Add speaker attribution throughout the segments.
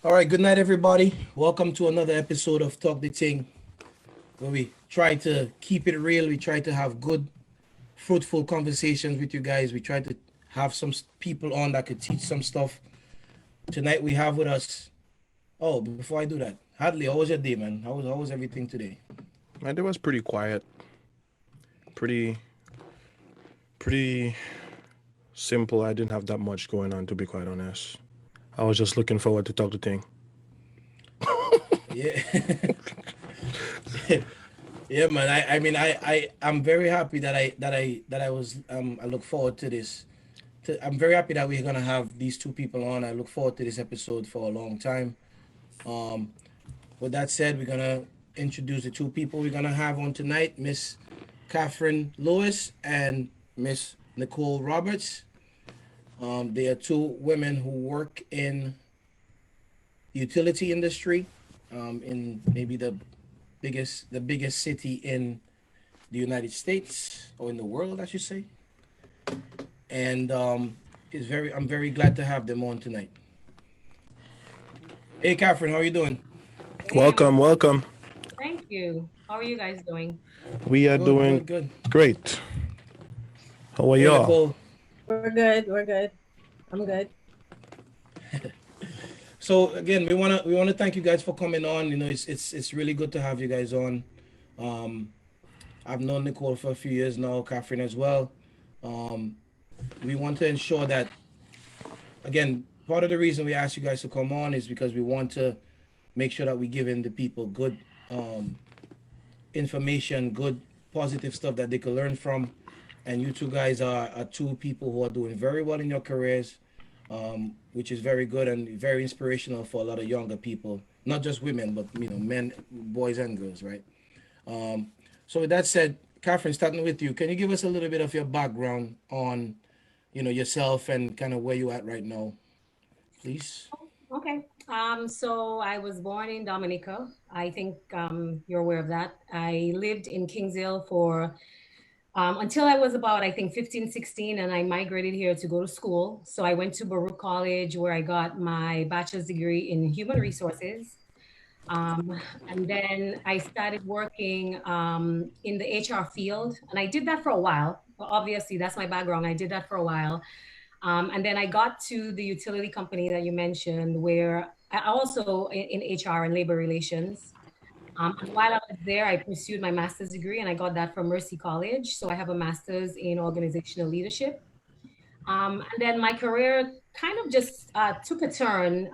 Speaker 1: All right, good night, everybody. Welcome to another episode of Talk the Ting, where we try to keep it real. We try to have good, fruitful conversations with you guys. We try to have some people on that could teach some stuff. Tonight we have with us. Oh, before I do that, Hadley, how was your day, man? How was everything today?
Speaker 2: My day was pretty quiet, pretty pretty simple. I didn't have that much going on, to be quite honest. I was just looking forward to talk to Ting.
Speaker 1: Yeah, yeah, man. I'm very happy I look forward to this. I'm very happy that we're gonna have these two people on. I look forward to this episode for a long time. Um, with that said, we're gonna introduce the two people we're gonna have on tonight, Miss Catherine Lewis and Miss Nicole Roberts. They are two women who work in utility industry, in maybe the biggest city in the United States or in the world, I should say. And I'm very glad to have them on tonight. Hey, Catherine, how are you doing?
Speaker 3: Hey,
Speaker 2: Welcome, welcome.
Speaker 3: thank you. How are you guys doing?
Speaker 2: We are
Speaker 1: Good,
Speaker 2: doing
Speaker 1: good, good.
Speaker 2: great. How are
Speaker 1: Hey,
Speaker 2: y'all?
Speaker 1: Nicole.
Speaker 4: We're good. We're good. I'm good.
Speaker 1: So again, we wanna thank you guys for coming on. You know, it's really good to have you guys on. Um, I've known Nicole for a few years now, Catherine as well. Um, we want to ensure that, again, part of the reason we asked you guys to come on is because we want to make sure that we give in the people good um, information, good positive stuff that they can learn from. And you two guys are two people who are doing very well in your careers, which is very good and very inspirational for a lot of younger people, not just women, but men, boys and girls, right? Um, so with that said, Catherine, starting with you, can you give us a little bit of your background on, yourself and kind of where you at right now, please?
Speaker 3: Okay. So I was born in Dominica. I think you're aware of that. I lived in Kingsville for until I was about, I think, 15, 16, and I migrated here to go to school. So I went to Baruch College where I got my bachelor's degree in human resources. Um, and then I started working in the HR field, and I did that for a while. Obviously, that's my background. I did that for a while. And then I got to the utility company that you mentioned, where I also in HR and labor relations. And while I was there, I pursued my master's degree and I got that from Mercy College. So I have a master's in organizational leadership. And then my career kind of just took a turn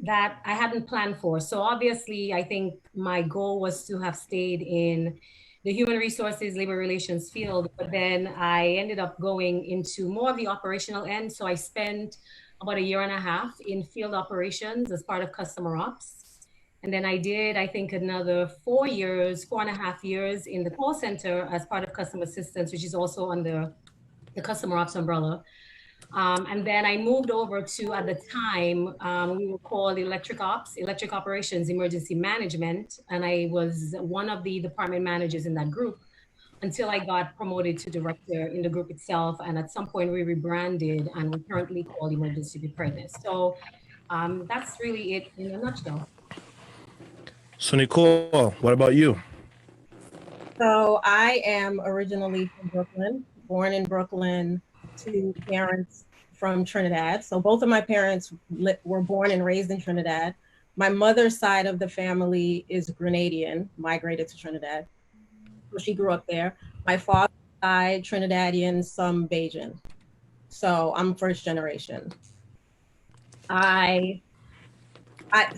Speaker 3: that I hadn't planned for. So obviously, I think my goal was to have stayed in the human resources, labor relations field, but then I ended up going into more of the operational end. So I spent about a year and a half in field operations as part of customer ops. And then I did, I think, another 4 years, 4.5 years in the call center as part of customer assistance, which is also under the customer ops umbrella. And then I moved over to, at the time, we were called Electric Ops, Electric Operations Emergency Management. And I was one of the department managers in that group until I got promoted to director in the group itself. And at some point, we rebranded and we're currently called Emergency Preparedness. So that's really it in a nutshell.
Speaker 2: So Nicole, what about you?
Speaker 4: So I am originally from Brooklyn, born in Brooklyn to parents from Trinidad. So both of my parents were born and raised in Trinidad. My mother's side of the family is Grenadian, migrated to Trinidad. So she grew up there. My father's side, Trinidadian, some Bajan. So I'm first generation. I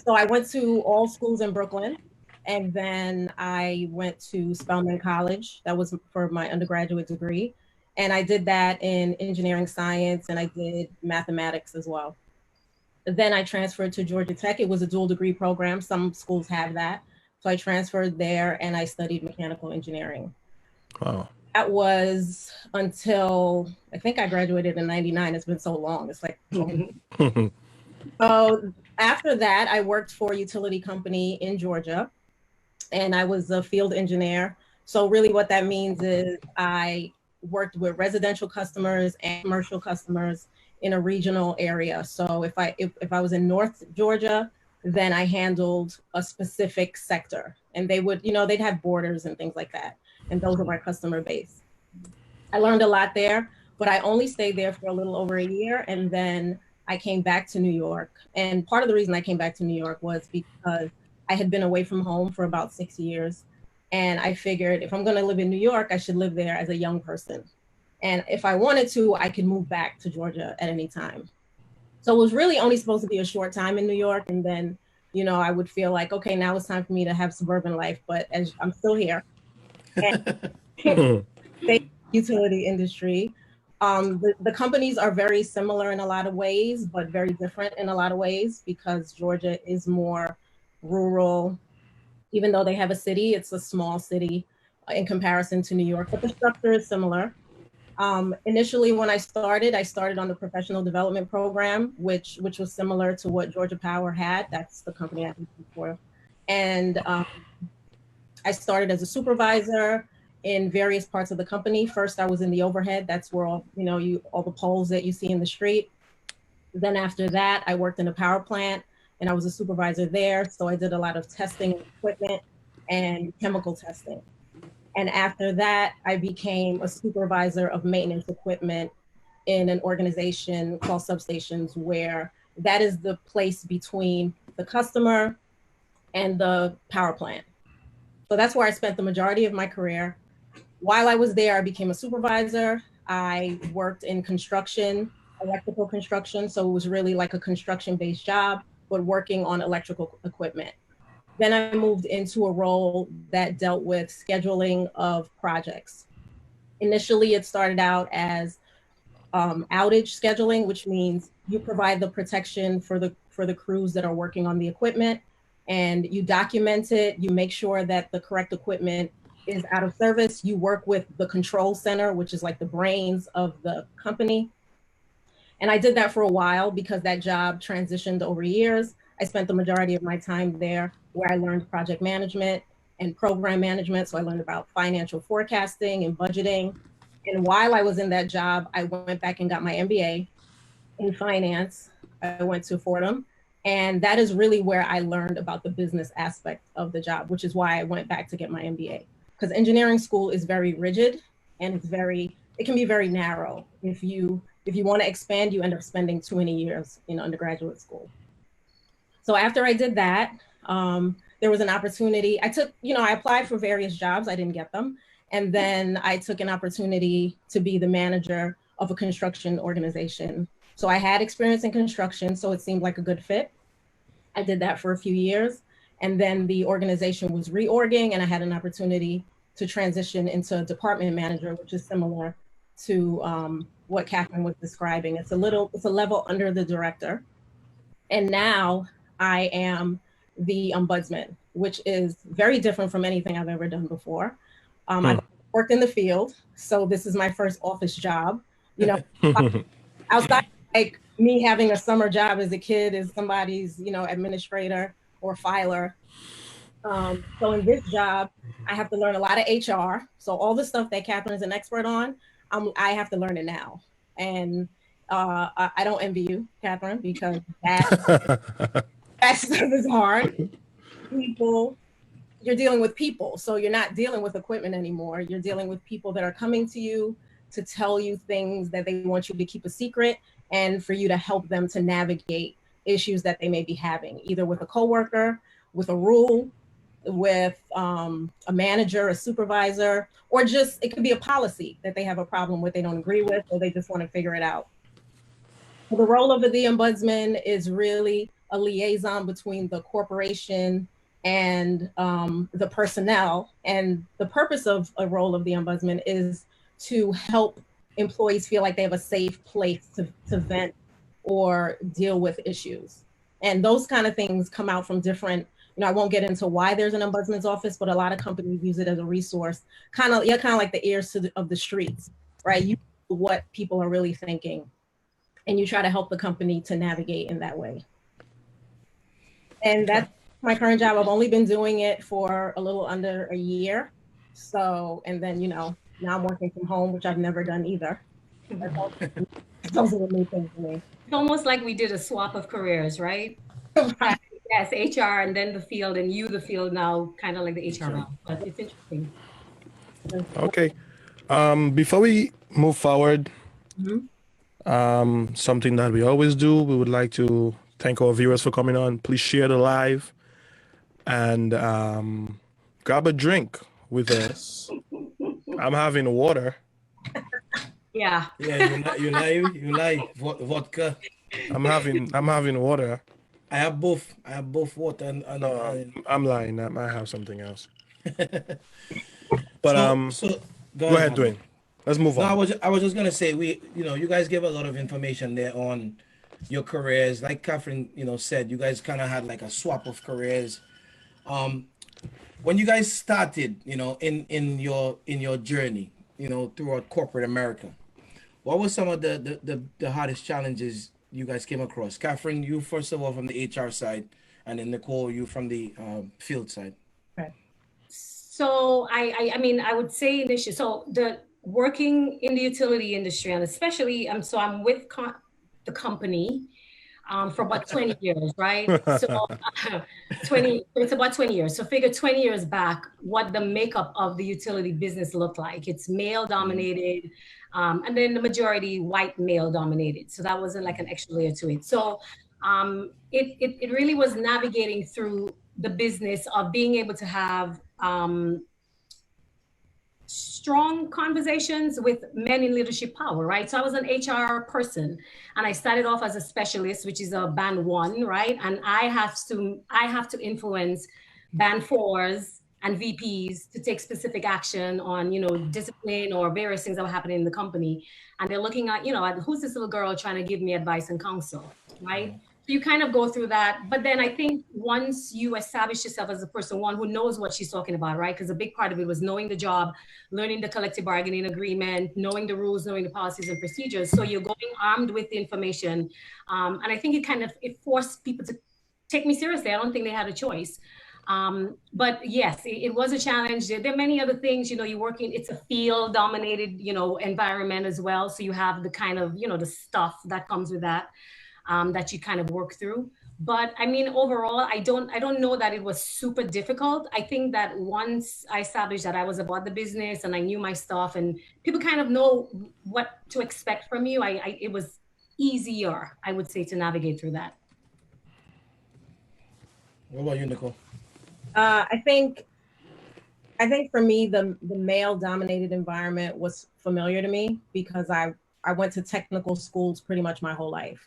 Speaker 4: so I went to all schools in Brooklyn, and then I went to Spelman College. That was for my undergraduate degree, and I did that in engineering science, and I did mathematics as well. Then I transferred to Georgia Tech. It was a dual degree program. Some schools have that. So I transferred there and I studied mechanical engineering.
Speaker 2: Wow.
Speaker 4: That was until I think I graduated in 99. It's been so long. It's like so after that, I worked for a utility company in Georgia and I was a field engineer. So really what that means is I worked with residential customers and commercial customers in a regional area. So if I was in North Georgia, then I handled a specific sector, and they would, they'd have borders and things like that. And those are my customer base. I learned a lot there, but I only stayed there for a little over a year. And then I came back to New York. And part of the reason I came back to New York was because I had been away from home for about 6 years. And I figured if I'm going to live in New York, I should live there as a young person. And if I wanted to, I could move back to Georgia at any time. So it was really only supposed to be a short time in New York. And then, I would feel like, okay, now it's time for me to have suburban life. But as I'm still here. And utility industry. The companies are very similar in a lot of ways, but very different in a lot of ways, because Georgia is more rural. Even though they have a city, it's a small city in comparison to New York, but the structure is similar. Initially, when I started on the professional development program, which was similar to what Georgia Power had. That's the company I worked for. And I started as a supervisor in various parts of the company. First, I was in the overhead. That's where all the poles that you see in the street. Then after that, I worked in a power plant, and I was a supervisor there. So I did a lot of testing of equipment and chemical testing. And after that, I became a supervisor of maintenance equipment in an organization called Substations, where that is the place between the customer and the power plant. So that's where I spent the majority of my career. While I was there, I became a supervisor. I worked in construction, electrical construction. So it was really like a construction-based job, but working on electrical equipment. Then I moved into a role that dealt with scheduling of projects. Initially, it started out as outage scheduling, which means you provide the protection for the crews that are working on the equipment, and you document it. You make sure that the correct equipment is out of service. You work with the control center, which is like the brains of the company. And I did that for a while because that job transitioned over years. I spent the majority of my time there, where I learned project management and program management. So I learned about financial forecasting and budgeting. And while I was in that job, I went back and got my MBA in finance. I went to Fordham. And that is really where I learned about the business aspect of the job, which is why I went back to get my MBA. Because engineering school is very rigid, and it can be very narrow. If you want to expand, you end up spending too many years in undergraduate school. So after I did that, there was an opportunity. I applied for various jobs. I didn't get them. And then I took an opportunity to be the manager of a construction organization. So I had experience in construction, so it seemed like a good fit. I did that for a few years. And then the organization was reorging, and I had an opportunity to transition into a department manager, which is similar to what Catherine was describing. It's a level under the director. And now I am the ombudsman, which is very different from anything I've ever done before. I've worked in the field, so this is my first office job. Outside like me having a summer job as a kid as somebody's, administrator or filer. So in this job, I have to learn a lot of HR. So all the stuff that Catherine is an expert on, I have to learn it now. And I don't envy you, Catherine, because that stuff is hard. You're dealing with people. So you're not dealing with equipment anymore. You're dealing with people that are coming to you to tell you things that they want you to keep a secret, and for you to help them to navigate issues that they may be having, either with a coworker, with a rule, with a manager, a supervisor, or just, it could be a policy that they have a problem with, they don't agree with, or they just want to figure it out. So the role of the ombudsman is really a liaison between the corporation and the personnel. And the purpose of a role of the ombudsman is to help employees feel like they have a safe place to vent or deal with issues. And those kind of things come out from different, I won't get into why there's an ombudsman's office, but a lot of companies use it as a resource, kind of like the ears of the streets, right? You know what people are really thinking, and you try to help the company to navigate in that way. And that's my current job. I've only been doing it for a little under a year. So, and then, now I'm working from home, which I've never done either. Those are the new things for me.
Speaker 3: It's almost like we did a swap of careers, right?
Speaker 4: Right.
Speaker 3: Yes, HR and then the field, and you the field now, kind of like the HR now. But it's interesting.
Speaker 2: Okay. Before we move forward, something that we always do, we would like to thank our viewers for coming on. Please share the live and grab a drink with us. I'm having water.
Speaker 3: Yeah.
Speaker 1: Yeah, you lie, vodka.
Speaker 2: I'm having water.
Speaker 1: I have both. Water
Speaker 2: No, I'm lying. I might have something else. But
Speaker 1: so
Speaker 2: go ahead,
Speaker 1: Catherine.
Speaker 2: Dwayne. Let's move
Speaker 1: No,
Speaker 2: on.
Speaker 1: I was just gonna say you guys gave a lot of information there on your careers. Like Catherine, said, you guys kind of had like a swap of careers. When you guys started, in your journey, throughout corporate America, what were some of the hardest challenges you guys came across? Catherine, you first of all from the HR side, and then Nicole, you from the field side.
Speaker 4: Okay.
Speaker 3: So I mean, I would say initially, so the working in the utility industry, and especially, so I'm with the company for about 20 years, right? So 20, it's about 20 years. So figure 20 years back, what the makeup of the utility business looked like. It's male dominated, and then the majority white male dominated. So that wasn't like an extra layer to it. So it really was navigating through the business of being able to have strong conversations with men in leadership power, right? So I was an HR person and I started off as a specialist, which is a band 1, right? And I have to influence band 4s and VPs to take specific action on, discipline or various things that were happening in the company. And they're looking at, at who's this little girl trying to give me advice and counsel, right? So you kind of go through that. But then I think once you establish yourself as a person, one who knows what she's talking about, right? Because a big part of it was knowing the job, learning the collective bargaining agreement, knowing the rules, knowing the policies and procedures. So you're going armed with the information. And I think it forced people to take me seriously. I don't think they had a choice. But yes, it was a challenge. There are many other things, you work in, it's a field dominated, environment as well. So you have the kind of, the stuff that comes with that. That you kind of work through. But I mean, overall, I don't know that it was super difficult. I think that once I established that I was about the business and I knew my stuff and people kind of know what to expect from you, it was easier, I would say, to navigate through that.
Speaker 1: What about you, Nicole?
Speaker 4: I think for me, the male dominated environment was familiar to me because I went to technical schools pretty much my whole life.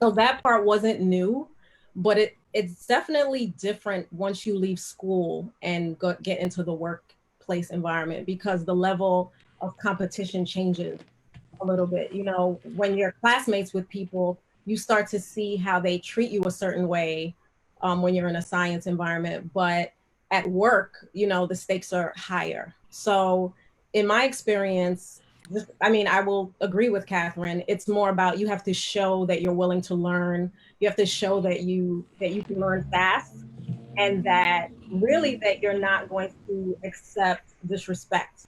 Speaker 4: So that part wasn't new, but it's definitely different once you leave school and get into the workplace environment because the level of competition changes a little bit. When you're classmates with people, you start to see how they treat you a certain way when you're in a science environment. But at work, the stakes are higher. So in my experience, I will agree with Catherine. It's more about you have to show that you're willing to learn. You have to show that you can learn fast and that really that you're not going to accept disrespect.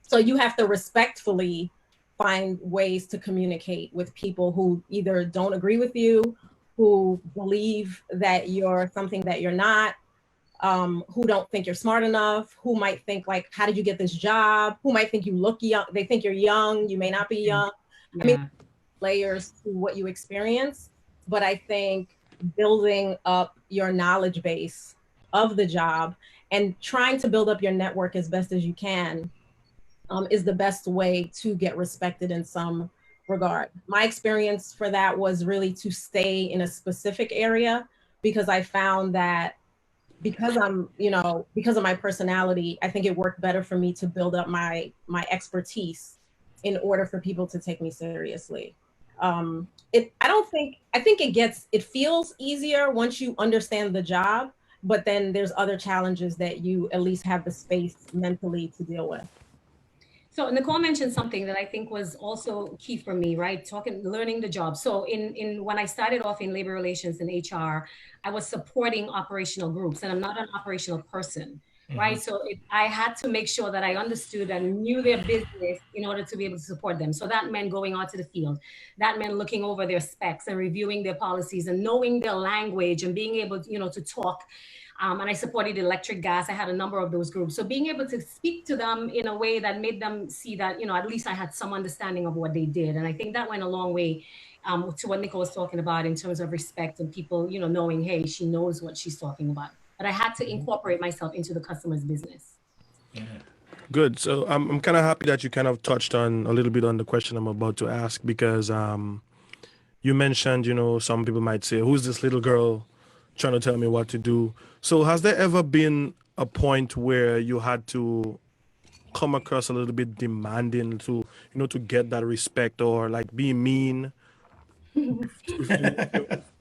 Speaker 4: So you have to respectfully find ways to communicate with people who either don't agree with you, who believe that you're something that you're not, who don't think you're smart enough, who might think like, how did you get this job? Who might think you look young? They think you're young, you may not be young. Yeah. I mean, layers to what you experience, but I think building up your knowledge base of the job and trying to build up your network as best as you can is the best way to get respected in some regard. My experience for that was really to stay in a specific area because I found that because of my personality, I think it worked better for me to build up my expertise in order for people to take me seriously. I think it feels easier once you understand the job, but then there's other challenges that you at least have the space mentally to deal with.
Speaker 3: So Nicole mentioned something that I think was also key for me, right? Learning the job. So when I started off in labor relations and HR, I was supporting operational groups and I'm not an operational person. right? So I had to make sure that I understood and knew their business in order to be able to support them. So that meant going out to the field. That meant looking over their specs and reviewing their policies and knowing their language and being able to, to talk. And I supported electric, gas. I had a number of those groups. So being able to speak to them in a way that made them see that, at least I had some understanding of what they did. And I think that went a long way to what Nicole was talking about in terms of respect and people, knowing, hey, she knows what she's talking about. But I had to incorporate myself into the customer's business.
Speaker 2: Good. So I'm kind of happy that you kind of touched on a little bit on the question I'm about to ask, because you mentioned, some people might say, who's this little girl trying to tell me what to do? So has there ever been a point where you had to come across a little bit demanding to, to get that respect, or like be mean to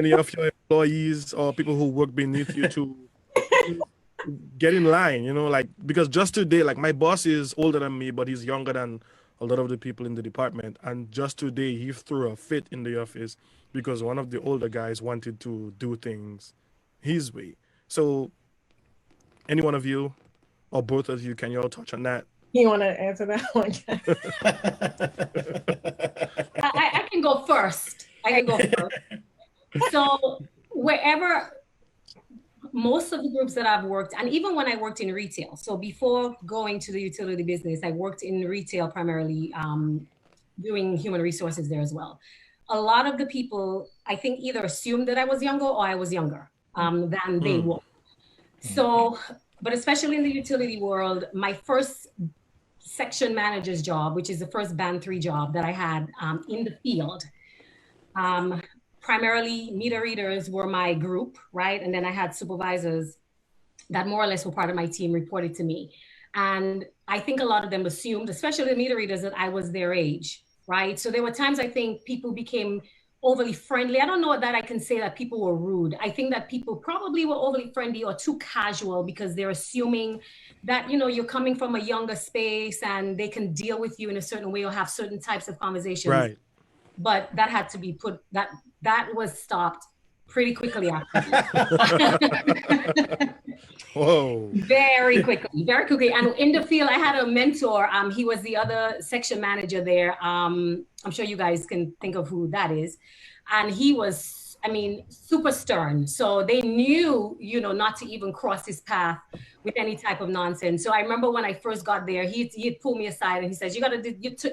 Speaker 2: any of your employees or people who work beneath you to get in line, like, because just today, like, my boss is older than me, but he's younger than a lot of the people in the department. And just today he threw a fit in the office because one of the older guys wanted to do things his way. So any one of you or both of you, can you all touch on that?
Speaker 4: You want to answer that one?
Speaker 3: I can go first. So wherever, most of the groups that I've worked, and even when I worked in retail, so before going to the utility business, I worked in retail primarily, doing human resources there as well. A lot of the people, I think, either assumed that I was younger or I was younger than they were. So, but especially in the utility world, my first section manager's job, which is the first band 3 job that I had in the field, primarily meter readers were my group, right? And then I had supervisors that more or less were part of my team, reported to me. And I think a lot of them assumed, especially the meter readers, that I was their age, right? So there were times I think people became overly friendly. I don't know that I can say that people were rude. I think that people probably were overly friendly or too casual because they're assuming that, you're coming from a younger space and they can deal with you in a certain way or have certain types of conversations.
Speaker 2: Right.
Speaker 3: But that had to be that was stopped pretty quickly after.
Speaker 2: Whoa.
Speaker 3: Very quickly. And in the field, I had a mentor. He was the other section manager there. I'm sure you guys can think of who that is. And he was, super stern. So they knew, not to even cross his path with any type of nonsense. So I remember when I first got there, he'd pull me aside and he says, you got to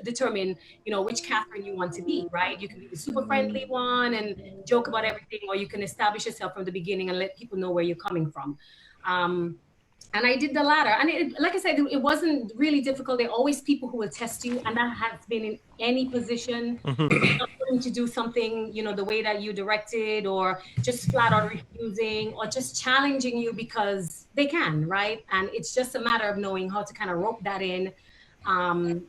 Speaker 3: determine, which Catherine you want to be, right? You can be the super friendly one and joke about everything, or you can establish yourself from the beginning and let people know where you're coming from. And I did the latter. And like I said, it wasn't really difficult. There are always people who will test you. And that has been in any position. Not willing to do something, the way that you directed, or just flat out refusing, or just challenging you because they can, right? And it's just a matter of knowing how to kind of rope that in and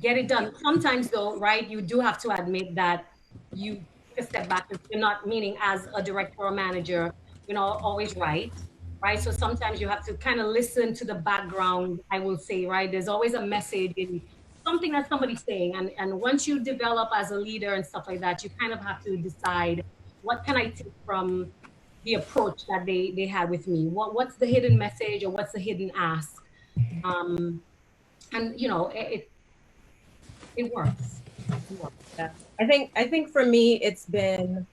Speaker 3: get it done. Sometimes though, right, you do have to admit that you take a step back. You're not, meaning as a director or manager, always right? So sometimes you have to kind of listen to the background, I will say, right? There's always a message in something that somebody's saying. And once you develop as a leader and stuff like that, you kind of have to decide, what can I take from the approach that they had with me? What's the hidden message, or what's the hidden ask? And, it works.
Speaker 4: Yeah. I think for me, it's been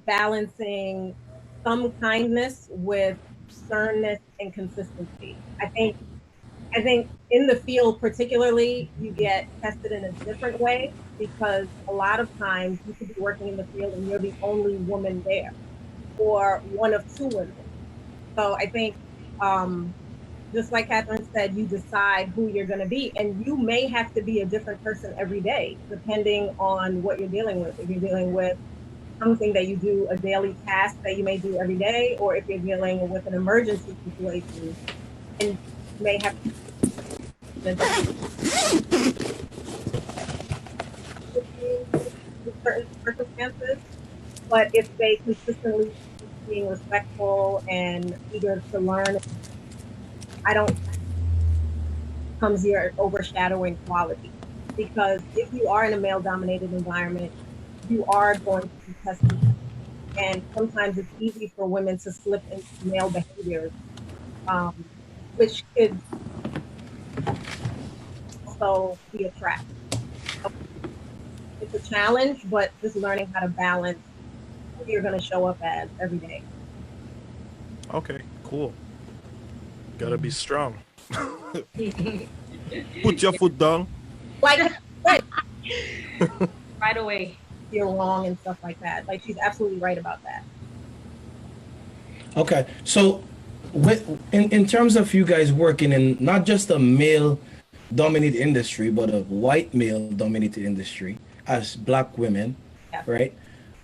Speaker 4: balancing some kindness with sternness and consistency. I think in the field particularly, you get tested in a different way, because a lot of times you could be working in the field and you're the only woman there, or one of 2 women. So I think, just like Catherine said, you decide who you're going to be, and you may have to be a different person every day, depending on what you're dealing with. If you're dealing with something that you do, a daily task that you may do every day, or if you're dealing with an emergency situation, and you may have certain circumstances. But if they consistently being respectful and eager to learn, I don't comes your overshadowing quality. Because if you are in a male-dominated environment, you are going to be tested And sometimes it's easy for women to slip into male behaviors, which could also be a trap. So it's a challenge, but just learning how to balance who you're going to show up as every day.
Speaker 2: Okay, cool. Gotta be strong. Put your foot down.
Speaker 4: Like, right,
Speaker 3: Right away.
Speaker 4: you're wrong and stuff like that. Like, she's absolutely right about that.
Speaker 1: Okay, so in terms of you guys working in not just a male dominated industry, but a white male dominated industry as black women,
Speaker 4: Yeah.
Speaker 1: right?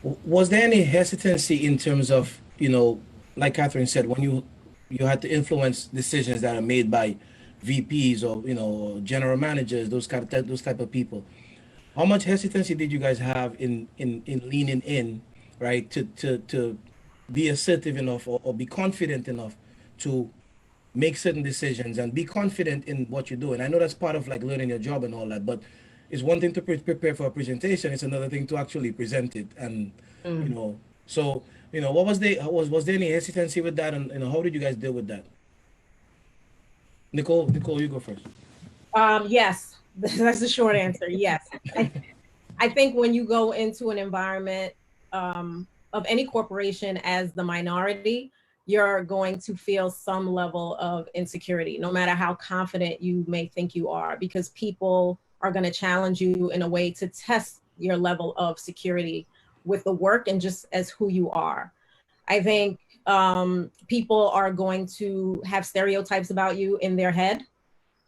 Speaker 1: Was there any hesitancy in terms of, like Catherine said, when you had to influence decisions that are made by VPs or general managers, those type of people? How much hesitancy did you guys have in leaning in, right, to be assertive enough or be confident enough to make certain decisions and be confident in what you're doing? I know that's part of like learning your job and all that, but it's one thing to prepare for a presentation. It's another thing to actually present it. And so what was there any hesitancy with that, and how did you guys deal with that? Nicole, you go first.
Speaker 4: Yes, that's the short answer. Yes. I think when you go into an environment of any corporation as the minority, you're going to feel some level of insecurity, no matter how confident you may think you are, because people are going to challenge you in a way to test your level of security with the work and just as who you are. I think people are going to have stereotypes about you in their head.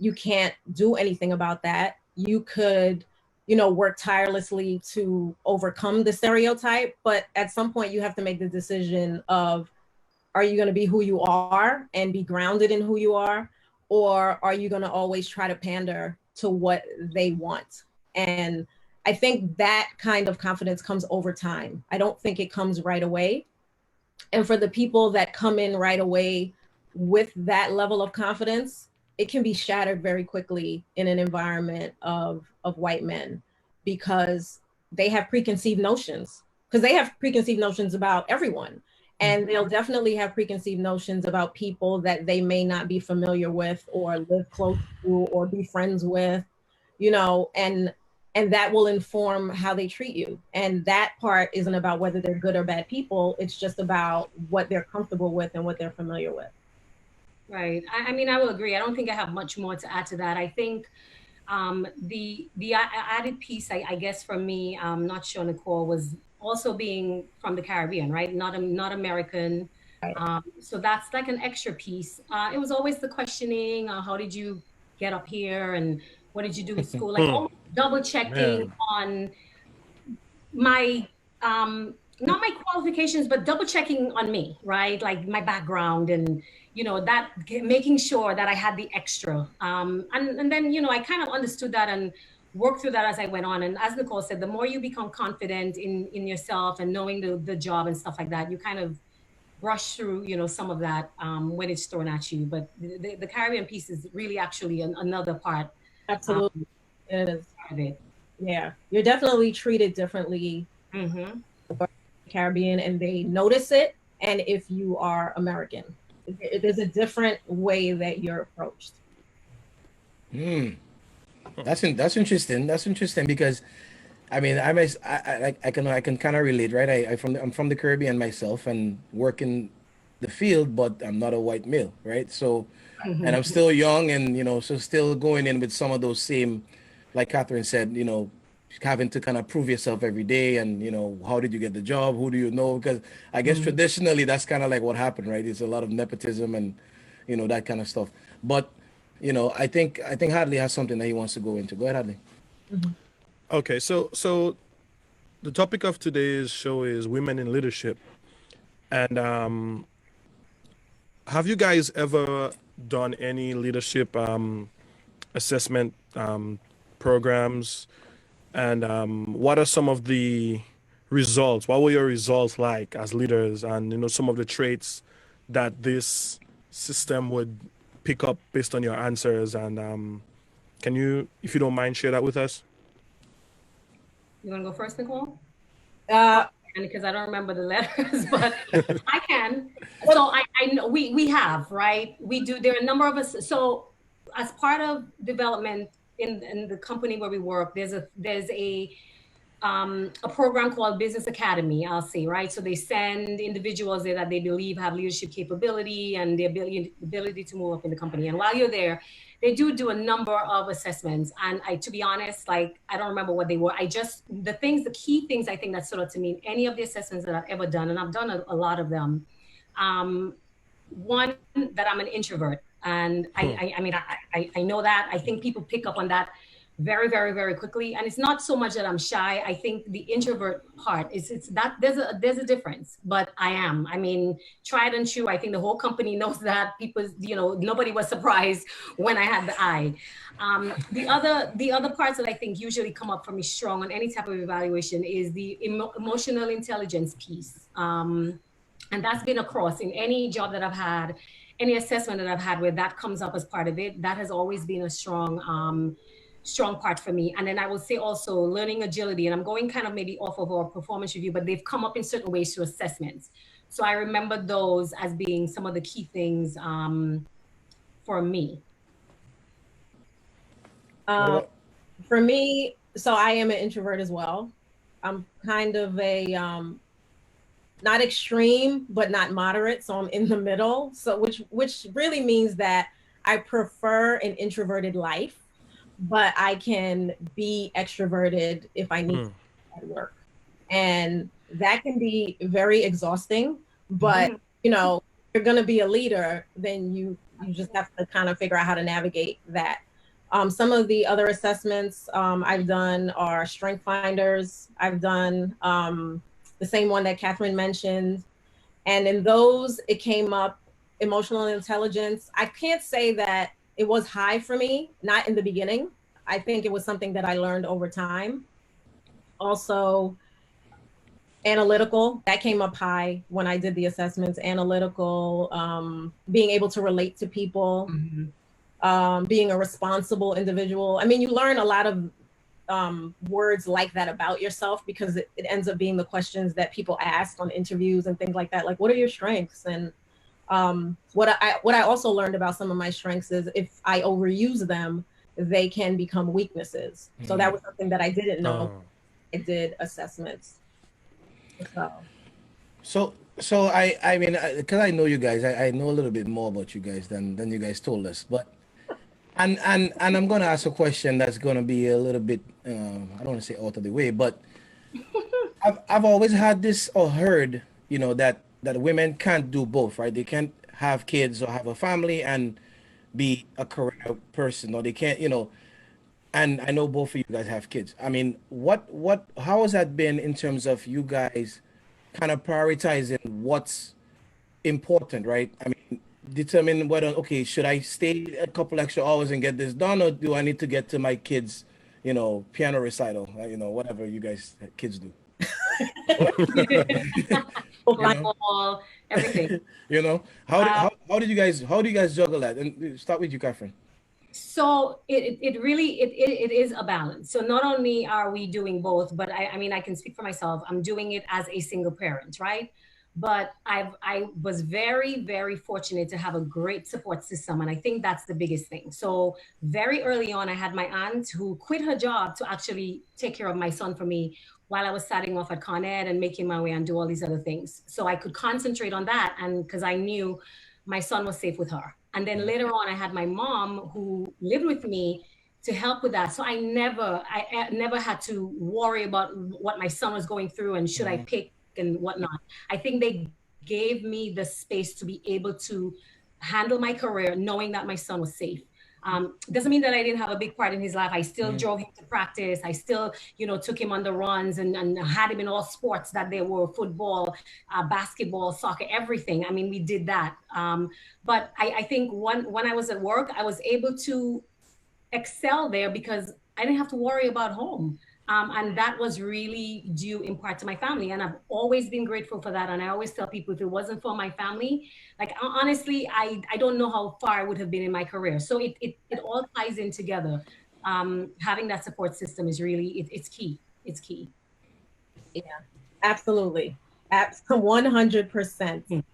Speaker 4: You can't do anything about that. You could, work tirelessly to overcome the stereotype, but at some point you have to make the decision of, are you going to be who you are and be grounded in who you are? Or are you going to always try to pander to what they want? And I think that kind of confidence comes over time. I don't think it comes right away. And for the people that come in right away with that level of confidence, it can be shattered very quickly in an environment of white men, because they have preconceived notions, about everyone. And they'll definitely have preconceived notions about people that they may not be familiar with or live close to or be friends with, and that will inform how they treat you. And that part isn't about whether they're good or bad people. It's just about what they're comfortable with and what they're familiar with.
Speaker 3: Right. I mean, I will agree. I don't think I have much more to add to that. I think the added piece, I guess, for me, not sure, Nicole, was also being from the Caribbean, right? Not American. So that's like an extra piece. It was always the questioning, how did you get up here and what did you do in school? Like almost double checking on my not my qualifications, but double checking on me, right? Like my background and that making sure that I had the extra. And then I kind of understood that and worked through that as I went on. And as Nicole said, the more you become confident in yourself and knowing the job and stuff like that, you kind of brush through some of that when it's thrown at you. But the Caribbean piece is really actually another part.
Speaker 4: Absolutely, it is.
Speaker 3: Of it.
Speaker 4: Yeah, you're definitely treated differently. Caribbean, and they notice it. And if you are American, there's a different way that you're approached.
Speaker 1: That's interesting. That's interesting because, I mean, I can kind of relate, right? I'm from the Caribbean myself and work in the field, but I'm not a white male, right? So, and I'm still young, and so still going in with some of those same, like Catherine said, having to kind of prove yourself every day, and how did you get the job? Who do you know? Because I guess traditionally that's kind of like what happened, right? It's a lot of nepotism and that kind of stuff. But I think Hadley has something that he wants to go into. Go ahead, Hadley.
Speaker 2: Okay, so the topic of today's show is women in leadership, and have you guys ever done any leadership assessment programs? And what are some of the results? What were your results like as leaders? And some of the traits that this system would pick up based on your answers. And can you, if you don't mind, share that with us?
Speaker 3: You want to go first, Nicole?
Speaker 4: I
Speaker 3: because I don't remember the letters, but I can. So I know we have, right? We do, there are a number of us. So as part of development in the company where we work, there's a program called Business Academy, I'll say, right? So they send individuals there that they believe have leadership capability and the ability to move up in the company. And while you're there, they do a number of assessments. And to be honest, like, I don't remember what they were. The key things I think that stood out to me in any of the assessments that I've ever done, and I've done a lot of them. One, that I'm an introvert. And I know that. I think people pick up on that very, very, very quickly. And it's not so much that I'm shy. I think the introvert part it's that there's a difference, but I am. I mean, tried and true. I think the whole company knows that. People, nobody was surprised when I had the eye. The other parts that I think usually come up for me strong on any type of evaluation is the emotional intelligence piece. And that's been across in any job that I've had, any assessment that I've had where that comes up as part of it. That has always been a strong part for me. And then I will say also learning agility, and I'm going kind of maybe off of our performance review, but they've come up in certain ways through assessments. So I remember those as being some of the key things for me.
Speaker 4: For me, so I am an introvert as well. I'm kind of a not extreme, but not moderate. So I'm in the middle. So which really means that I prefer an introverted life, but I can be extroverted if I need to at work. And that can be very exhausting, but you're going to be a leader, then you just have to kind of figure out how to navigate that. Some of the other assessments I've done are strength finders. I've done the same one that Catherine mentioned. And in those, it came up emotional intelligence. I can't say that it was high for me, not in the beginning. I think it was something that I learned over time. Also, analytical, that came up high when I did the assessments. Analytical, being able to relate to people, being a responsible individual. I mean, you learn a lot of words like that about yourself because it ends up being the questions that people ask on interviews and things like that. Like, what are your strengths? And what I also learned about some of my strengths is if I overuse them, they can become weaknesses. So that was something that I didn't know. I did assessments.
Speaker 1: So I mean, because I know you guys, I know a little bit more about you guys than you guys told us. But and I'm gonna ask a question that's gonna be a little bit I don't want to say out of the way, but I've always had this or heard, that women can't do both, right? They can't have kids or have a family and be a career person, or they can't, and I know both of you guys have kids. I mean, how has that been in terms of you guys kind of prioritizing what's important, right? I mean, determine whether, okay, should I stay a couple extra hours and get this done, or do I need to get to my kids, piano recital, whatever you guys kids do.
Speaker 3: Everything.
Speaker 1: How do you guys juggle that? And start with you, Catherine.
Speaker 3: So it really is a balance. So not only are we doing both, but I mean, I can speak for myself. I'm doing it as a single parent, right? But I was very, very fortunate to have a great support system. And I think that's the biggest thing. So very early on, I had my aunt who quit her job to actually take care of my son for me while I was starting off at Con Ed and making my way and do all these other things. So I could concentrate on that. And because I knew my son was safe with her. And then later on, I had my mom who lived with me to help with that. So I never had to worry about what my son was going through and should I pick and whatnot. I think they gave me the space to be able to handle my career, knowing that my son was safe. Doesn't mean that I didn't have a big part in his life. I still drove him to practice. I still, took him on the runs and had him in all sports that there were: football, basketball, soccer, everything. I mean, we did that. But I think when I was at work, I was able to excel there because I didn't have to worry about home. And that was really due in part to my family. And I've always been grateful for that. And I always tell people, if it wasn't for my family, like, honestly, I don't know how far I would have been in my career. So it all ties in together. Having that support system is really, it's key. It's key.
Speaker 4: Yeah. Absolutely. 100%.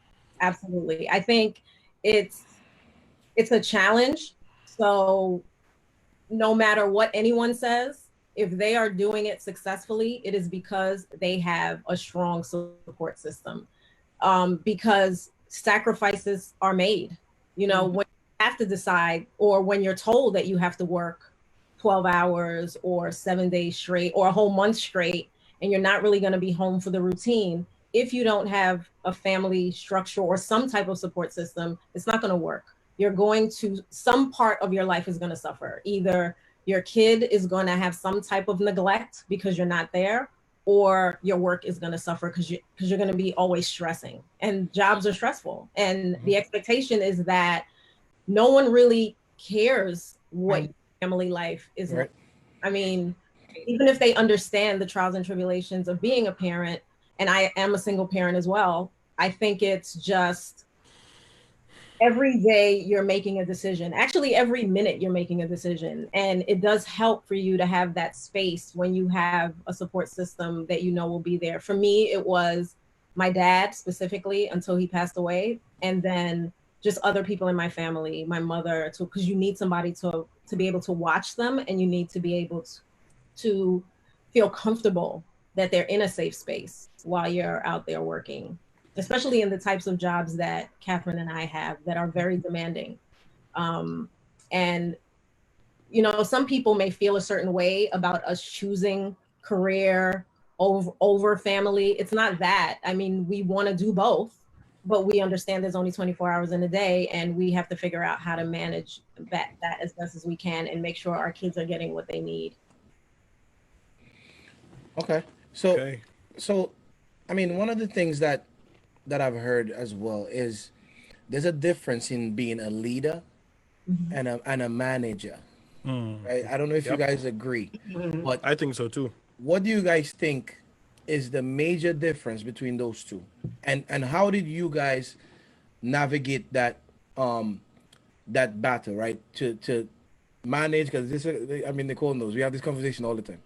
Speaker 4: Absolutely. I think it's a challenge. So no matter what anyone says, if they are doing it successfully, it is because they have a strong support system. Because sacrifices are made. You know, when you have to decide, or when you're told that you have to work 12 hours or 7 days straight or a whole month straight, and you're not really going to be home for the routine, if you don't have a family structure or some type of support system, it's not going to work. You're going to, some part of your life is going to suffer. Either your kid is going to have some type of neglect because you're not there, or your work is going to suffer because you're going to be always stressing, and jobs are stressful, and the expectation is that no one really cares what your family life is like. I mean, even if they understand the trials and tribulations of being a parent, and I am a single parent as well, I think it's just every day you're making a decision. Actually, every minute you're making a decision. And it does help for you to have that space when you have a support system that you know will be there. For me, it was my dad specifically until he passed away. And then just other people in my family, my mother, because you need somebody to be able to watch them, and you need to be able to feel comfortable that they're in a safe space while you're out there working, especially in the types of jobs that Catherine and I have that are very demanding. And, you know, some people may feel a certain way about us choosing career over family. It's not that. I mean, we want to do both, but we understand there's only 24 hours in a day, and we have to figure out how to manage that as best as we can and make sure our kids are getting what they need.
Speaker 1: Okay. So, I mean, one of the things that I've heard as well is there's a difference in being a leader and a manager. Right? I don't know if you guys agree, but
Speaker 2: I think so too.
Speaker 1: what do you guys think is the major difference between those two? And how did you guys navigate that battle, right? To manage, because this, I mean, Nicole knows we have this conversation all the time.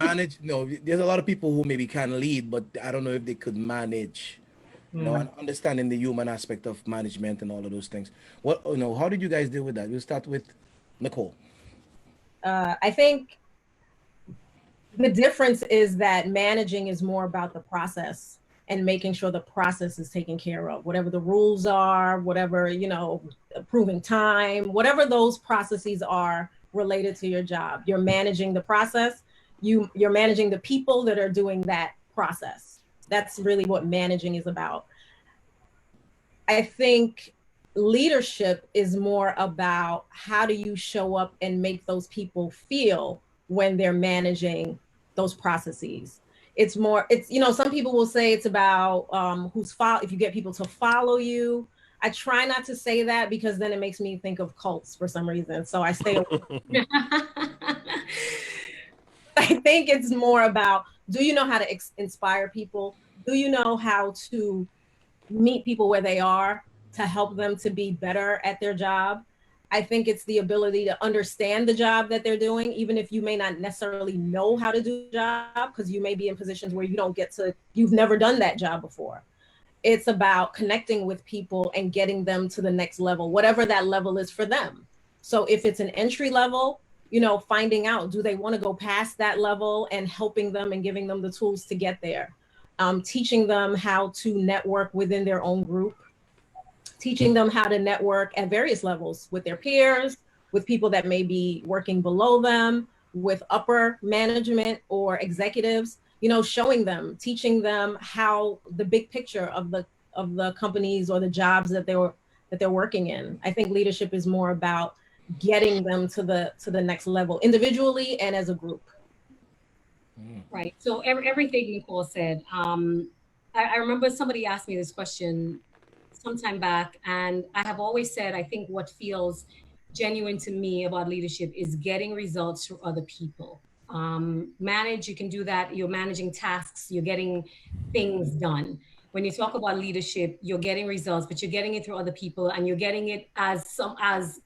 Speaker 1: Manage, no, there's a lot of people who maybe can lead, but I don't know if they could manage. You know, and understanding the human aspect of management and all of those things. What, you know, how did you guys deal with that? We'll start with Nicole.
Speaker 4: I think the difference is that managing is more about the process and making sure the process is taken care of, whatever the rules are, whatever, you know, approving time, whatever those processes are related to your job. You're managing the process. You're managing the people that are doing that process. That's really what managing is about. I think leadership is more about how do you show up and make those people feel when they're managing those processes. It's more, it's, you know, some people will say it's about if you get people to follow you. I try not to say that because then it makes me think of cults for some reason. So I stay away. I think it's more about, do you know how to inspire people? Do you know how to meet people where they are to help them to be better at their job? I think it's the ability to understand the job that they're doing, even if you may not necessarily know how to do the job, because you may be in positions where you've never done that job before. It's about connecting with people and getting them to the next level, whatever that level is for them. So if it's an entry level, you know, finding out, do they want to go past that level, and helping them and giving them the tools to get there. Teaching them how to network within their own group, teaching them how to network at various levels with their peers, with people that may be working below them, with upper management or executives, you know, showing them, teaching them how the big picture of the companies or the jobs that they're working in. I think leadership is more about getting them to the next level individually and as a group.
Speaker 3: Right. So everything Nicole said, I remember somebody asked me this question sometime back, and I have always said, I think what feels genuine to me about leadership is getting results through other people. You can do that. You're managing tasks, you're getting things done. When you talk about leadership, you're getting results, but you're getting it through other people, and you're getting it as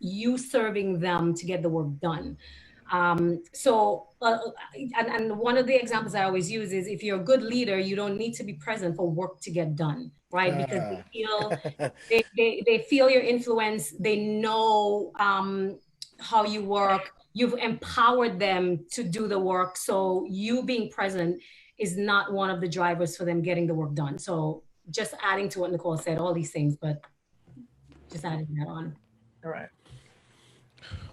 Speaker 3: you serving them to get the work done. And one of the examples I always use is if you're a good leader, you don't need to be present for work to get done, right? Because they feel they feel your influence. They know how you work. You've empowered them to do the work. So you being present is not one of the drivers for them getting the work done. So just adding to what Nicole said, all these things, but just adding that on.
Speaker 4: All right.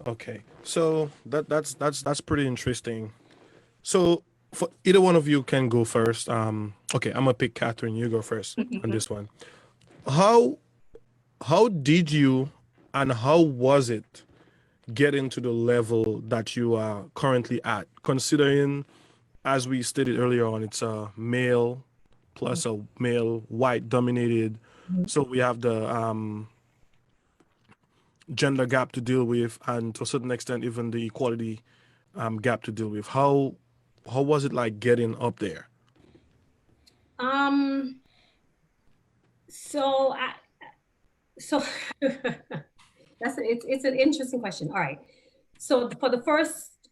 Speaker 2: Okay, so that's pretty interesting. So for either one of you can go first. Okay, I'm gonna pick Catherine. You go first on this one. How did you and how was it getting to the level that you are currently at? Considering, as we stated earlier on, it's a male plus a male white dominated. So we have the gender gap to deal with, and to a certain extent, even the equality gap to deal with. How was it like getting up there?
Speaker 3: So it's an interesting question. All right. So for the first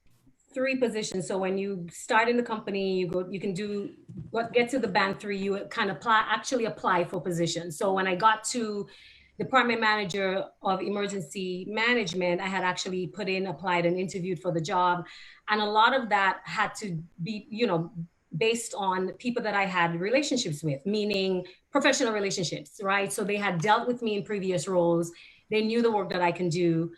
Speaker 3: 3 positions, so when you start in the company, you can get to the band 3, you kind of apply for positions. So when I got to department manager of emergency management, I had actually applied and interviewed for the job. And a lot of that had to be, based on people that I had relationships with, meaning professional relationships, right? So they had dealt with me in previous roles. They knew the work that I can do.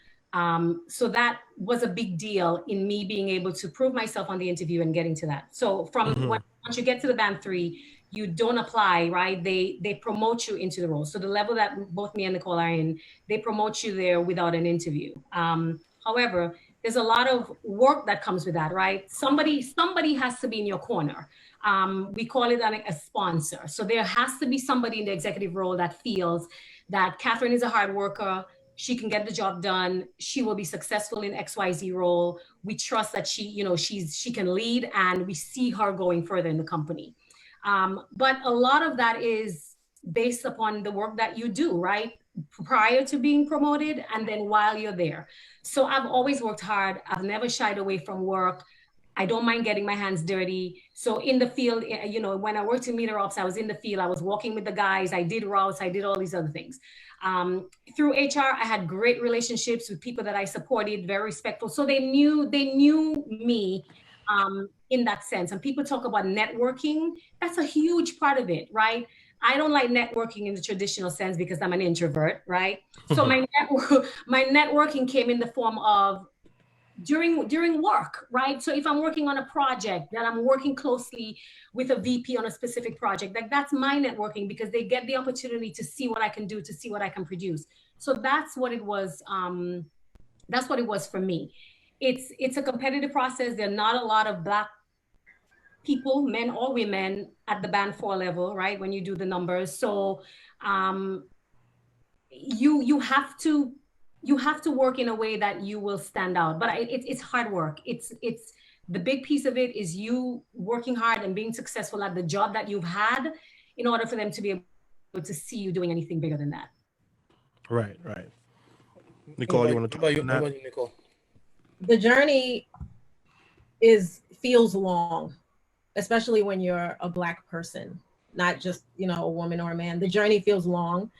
Speaker 3: So that was a big deal in me being able to prove myself on the interview and getting to that. So once you get to the band 3, you don't apply, right? They promote you into the role. So the level that both me and Nicole are in, they promote you there without an interview. However, there's a lot of work that comes with that, right? Somebody has to be in your corner. We call it a sponsor. So there has to be somebody in the executive role that feels that Catherine is a hard worker. She can get the job done. She will be successful in XYZ role. We trust that she can lead, and we see her going further in the company. But a lot of that is based upon the work that you do, right? Prior to being promoted and then while you're there. So I've always worked hard. I've never shied away from work. I don't mind getting my hands dirty. So in the field, when I worked in meter ops, I was in the field. I was walking with the guys. I did routes. I did all these other things. Through HR, I had great relationships with people that I supported, very respectful. So they knew me in that sense. And people talk about networking. That's a huge part of it, right? I don't like networking in the traditional sense because I'm an introvert, right? So my networking came in the form of during work, right? So if I'm working on a project that I'm working closely with a VP on a specific project, that's my networking, because they get the opportunity to see what I can do, to see what I can produce. So that's what it was. That's what it was for me. It's a competitive process. There are not a lot of Black people, men or women, at the band 4 level, right? When you do the numbers. So you have to work in a way that you will stand out. But it's hard work. It's the big piece of it is you working hard and being successful at the job that you've had in order for them to be able to see you doing anything bigger than that.
Speaker 2: Right. Nicole, you want to talk about that?
Speaker 1: How about you, Nicole?
Speaker 4: The journey feels long, especially when you're a Black person, not just, a woman or a man. The journey feels long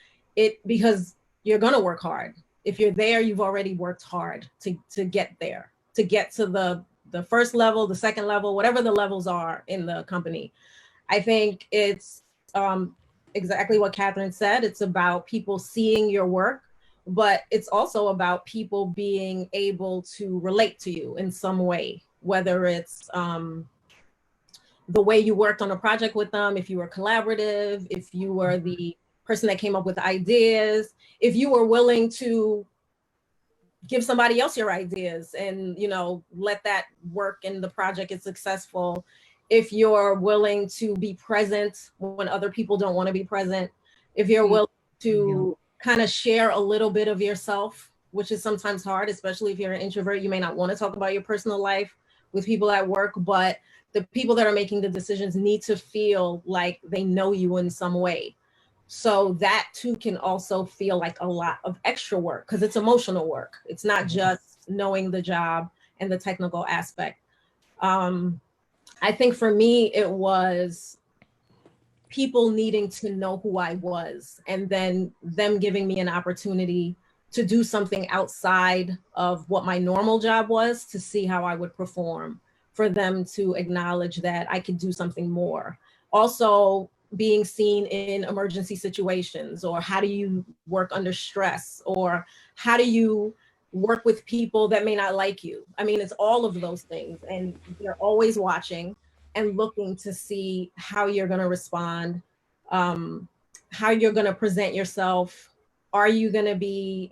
Speaker 4: because you're going to work hard. If you're there, you've already worked hard to get there, to get to the first level, the second level, whatever the levels are in the company. I think it's exactly what Catherine said. It's about people seeing your work, but it's also about people being able to relate to you in some way, whether it's the way you worked on a project with them, if you were collaborative, if you were the person that came up with ideas, if you were willing to give somebody else your ideas and, let that work in the project is successful. If you're willing to be present when other people don't want to be present, if you're willing to kind of share a little bit of yourself, which is sometimes hard, especially if you're an introvert, you may not want to talk about your personal life with people at work, but the people that are making the decisions need to feel like they know you in some way. So that too can also feel like a lot of extra work because it's emotional work. It's not just knowing the job. and the technical aspect. I think for me, it was people needing to know who I was, and then them giving me an opportunity to do something outside of what my normal job was to see how I would perform, for them to acknowledge that I could do something more. Also, being seen in emergency situations, or how do you work under stress, or how do you work with people that may not like you. I mean, it's all of those things, and they're always watching and looking to see how you're going to respond, how you're going to present yourself. Are you going to be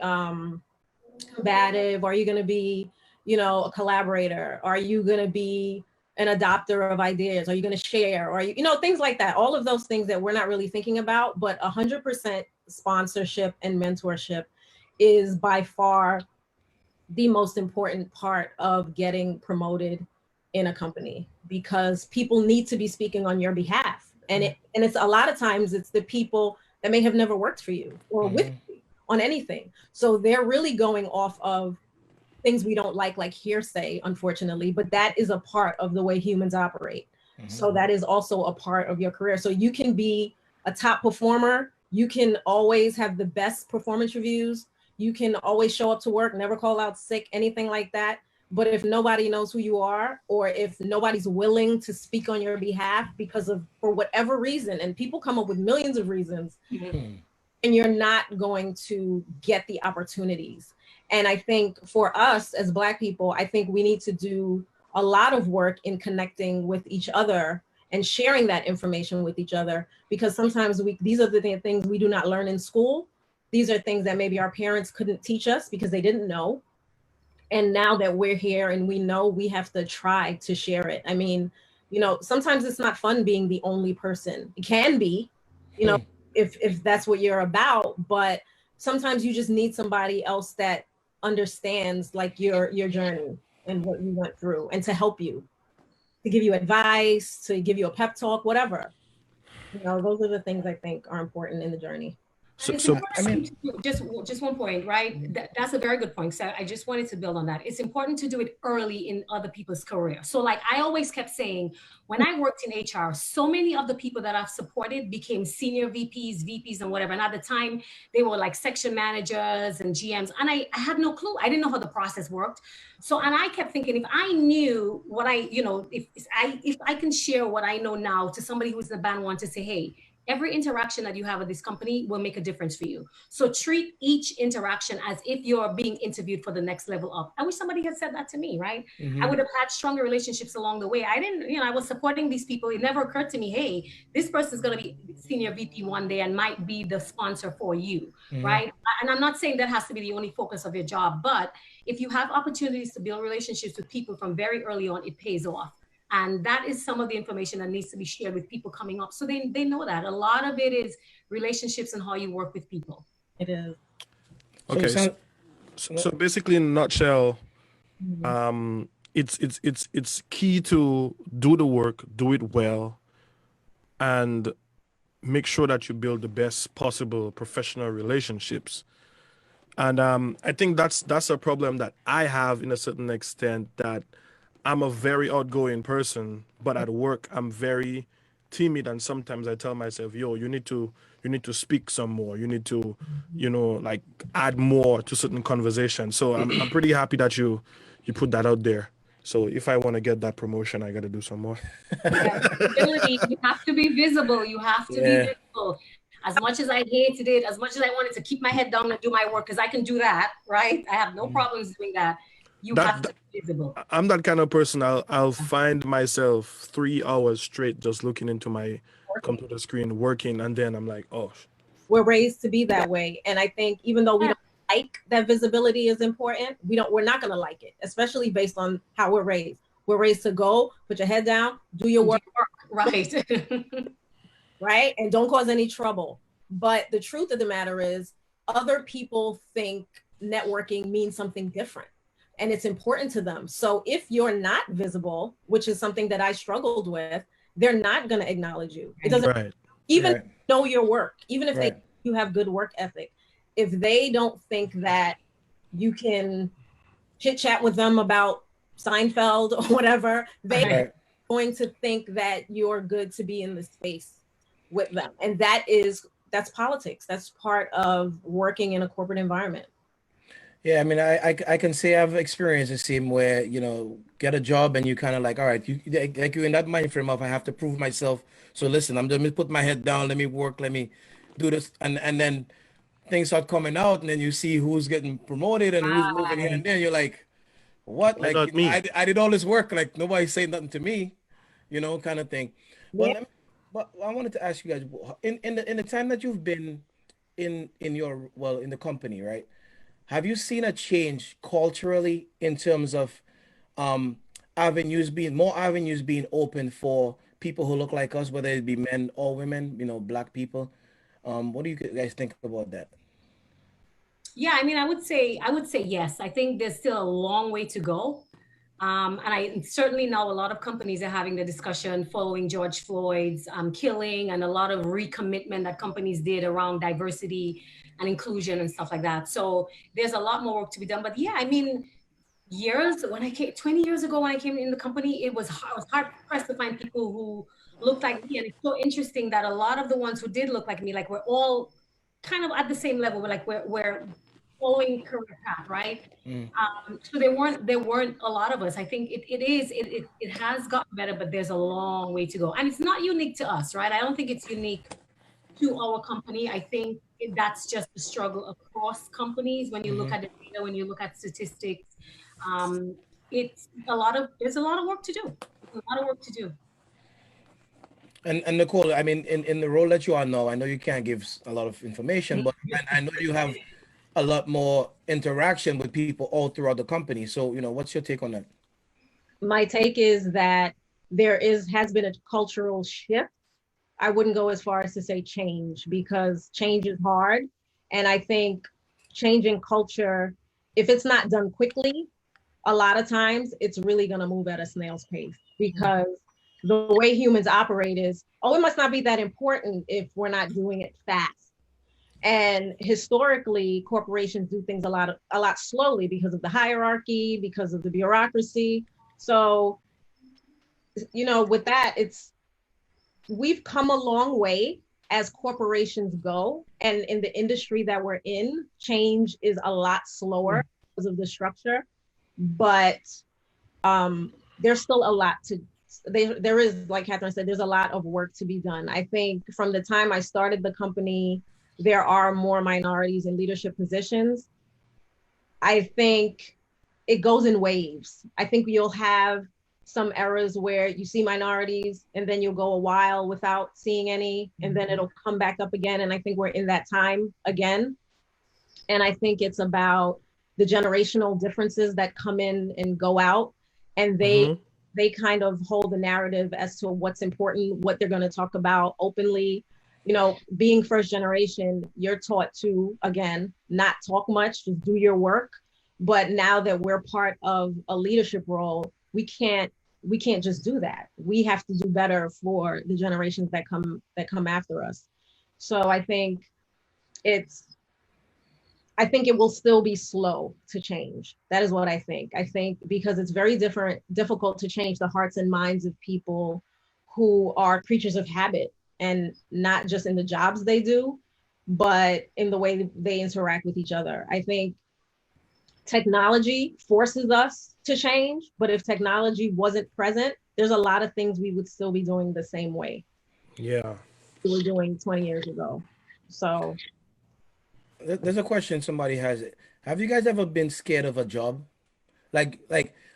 Speaker 4: combative? Are you going to be, a collaborator? Are you going to be an adopter of ideas? Are you going to share? Or things like that. All of those things that we're not really thinking about, but 100% sponsorship and mentorship is by far the most important part of getting promoted in a company, because people need to be speaking on your behalf. And it's a lot of times it's the people that may have never worked for you or with you on anything. So they're really going off of things we don't like hearsay, unfortunately, but that is a part of the way humans operate. So that is also a part of your career. So you can be a top performer. You can always have the best performance reviews. You can always show up to work, never call out sick, anything like that. But if nobody knows who you are, or if nobody's willing to speak on your behalf for whatever reason, and people come up with millions of reasons, and you're not going to get the opportunities. And I think for us as Black people, I think we need to do a lot of work in connecting with each other and sharing that information with each other, because sometimes these are the things we do not learn in school. These are things that maybe our parents couldn't teach us because they didn't know. And now that we're here and we know, we have to try to share it. I mean, sometimes it's not fun being the only person. It can be, if that's what you're about, but sometimes you just need somebody else that understands like your journey and what you went through, and to help you, to give you advice, to give you a pep talk, whatever. Those are the things I think are important in the journey.
Speaker 3: So I mean, just one point, right? That's a very good point. So I just wanted to build on that. It's important to do it early in other people's career. So like I always kept saying, when I worked in HR, so many of the people that I've supported became senior VPs and whatever. And at the time they were like section managers and GMs. And I had no clue. I didn't know how the process worked. So, and I kept thinking, if I knew what if I can share what I know now to somebody who's in the band one, to say, hey, every interaction that you have at this company will make a difference for you. So treat each interaction as if you're being interviewed for the next level up. I wish somebody had said that to me, right? I would have had stronger relationships along the way. I didn't, I was supporting these people. It never occurred to me, hey, this person's going to be senior VP one day and might be the sponsor for you, right? And I'm not saying that has to be the only focus of your job, but if you have opportunities to build relationships with people from very early on, it pays off. And that is some of the information that needs to be shared with people coming up. So they know that. A lot of it is relationships and how you work with people.
Speaker 4: It is.
Speaker 2: Okay. So basically, in a nutshell, it's key to do the work, do it well, and make sure that you build the best possible professional relationships. And I think that's a problem that I have in a certain extent, that I'm a very outgoing person, but at work I'm very timid, and sometimes I tell myself, yo, you need to speak some more. You need to, like add more to certain conversations. So I'm pretty happy that you put that out there. So if I want to get that promotion, I got to do some more.
Speaker 3: You have to be visible. You have to be visible. As much as I hated it, as much as I wanted to keep my head down and do my work, because I can do that, right? I have no problems doing that. You have to be visible.
Speaker 2: I'm that kind of person. I'll find myself 3 hours straight just looking into my computer screen working, and then I'm like, oh.
Speaker 4: We're raised to be that way, and I think even though we don't like that visibility is important, we're not going to like it, especially based on how we're raised. We're raised to go, put your head down, do your work,
Speaker 3: right,
Speaker 4: right, and don't cause any trouble. But the truth of the matter is, other people think networking means something different, and it's important to them. So if you're not visible, which is something that I struggled with, they're not going to acknowledge you. It doesn't even know your work, even if you have good work ethic. If they don't think that you can chit chat with them about Seinfeld or whatever, they're
Speaker 1: Right.
Speaker 4: going to think that you're good to be in the space with them. And that's politics. That's part of working in a corporate environment.
Speaker 1: Yeah, I mean, I can say I've experienced the same where, you know, get a job and you kind of like, all right, you like you're in that mind frame of I have to prove myself. So listen, let me put my head down, let me work, let me do this, and then things start coming out, and then you see who's getting promoted and who's moving here and there. You're like, what?
Speaker 2: Why
Speaker 1: Like, you
Speaker 2: not
Speaker 1: know,
Speaker 2: me?
Speaker 1: I did all this work, like nobody's saying nothing to me, you know, kind of thing. But
Speaker 4: Yeah.
Speaker 1: let me, but I wanted to ask you guys, in the time that you've been in your well in the company, right? Have you seen a change culturally in terms of um more avenues being open for people who look like us, whether it be men or women, you know, black people? What do you guys think about that?
Speaker 3: Yeah, I mean, I would say yes. I think there's still a long way to go. And I certainly know a lot of companies are having the discussion following George Floyd's killing, and a lot of recommitment that companies did around diversity and inclusion and stuff like that. So there's a lot more work to be done. But yeah, I mean, years when I came 20 years ago when I came in the company, I was hard pressed to find people who looked like me. And it's so interesting that a lot of the ones who did look like me, like we're all kind of at the same level. We're following career path, right?
Speaker 1: Mm.
Speaker 3: So there weren't a lot of us. I think it has gotten better, but there's a long way to go. And it's not unique to us, right? I don't think it's unique to our company. I think that's just a struggle across companies. When you look
Speaker 1: Hmm.
Speaker 3: at the data, when you look at statistics, um, there's a lot of work to do. There's a lot of work to do.
Speaker 1: And Nicole, I mean, in the role that you are now, I know you can't give a lot of information, but I know you have a lot more interaction with people all throughout the company. So, you know, what's your take on that?
Speaker 4: My take is that has been a cultural shift. I wouldn't go as far as to say change, because change is hard. And I think changing culture, if it's not done quickly, a lot of times it's really going to move at a snail's pace, because the way humans operate is, oh, it must not be that important if we're not doing it fast. And historically, corporations do things a lot slowly because of the hierarchy, because of the bureaucracy. So, with that, we've come a long way as corporations go. And in the industry that we're in, change is a lot slower because of the structure. But there's still a lot there is, like Catherine said, there's a lot of work to be done. I think from the time I started the company, there are more minorities in leadership positions. I think it goes in waves. I think you'll have some eras where you see minorities and then you'll go a while without seeing any, and then it'll come back up again. And I think we're in that time again. And I think it's about the generational differences that come in and go out, and they kind of hold the narrative as to what's important, what they're going to talk about openly. Being first generation, you're taught to, again, not talk much, just do your work. But now that we're part of a leadership role, we can't just do that. We have to do better for the generations that come after us. So I think it will still be slow to change. That is what I think. I think because it's very difficult to change the hearts and minds of people who are creatures of habit, and not just in the jobs they do, but in the way they interact with each other. I think technology forces us to change, but if technology wasn't present, there's a lot of things we would still be doing the same way
Speaker 2: Yeah.
Speaker 4: we were doing 20 years ago. So
Speaker 1: There's a question somebody has. Have you guys ever been scared of a job? Like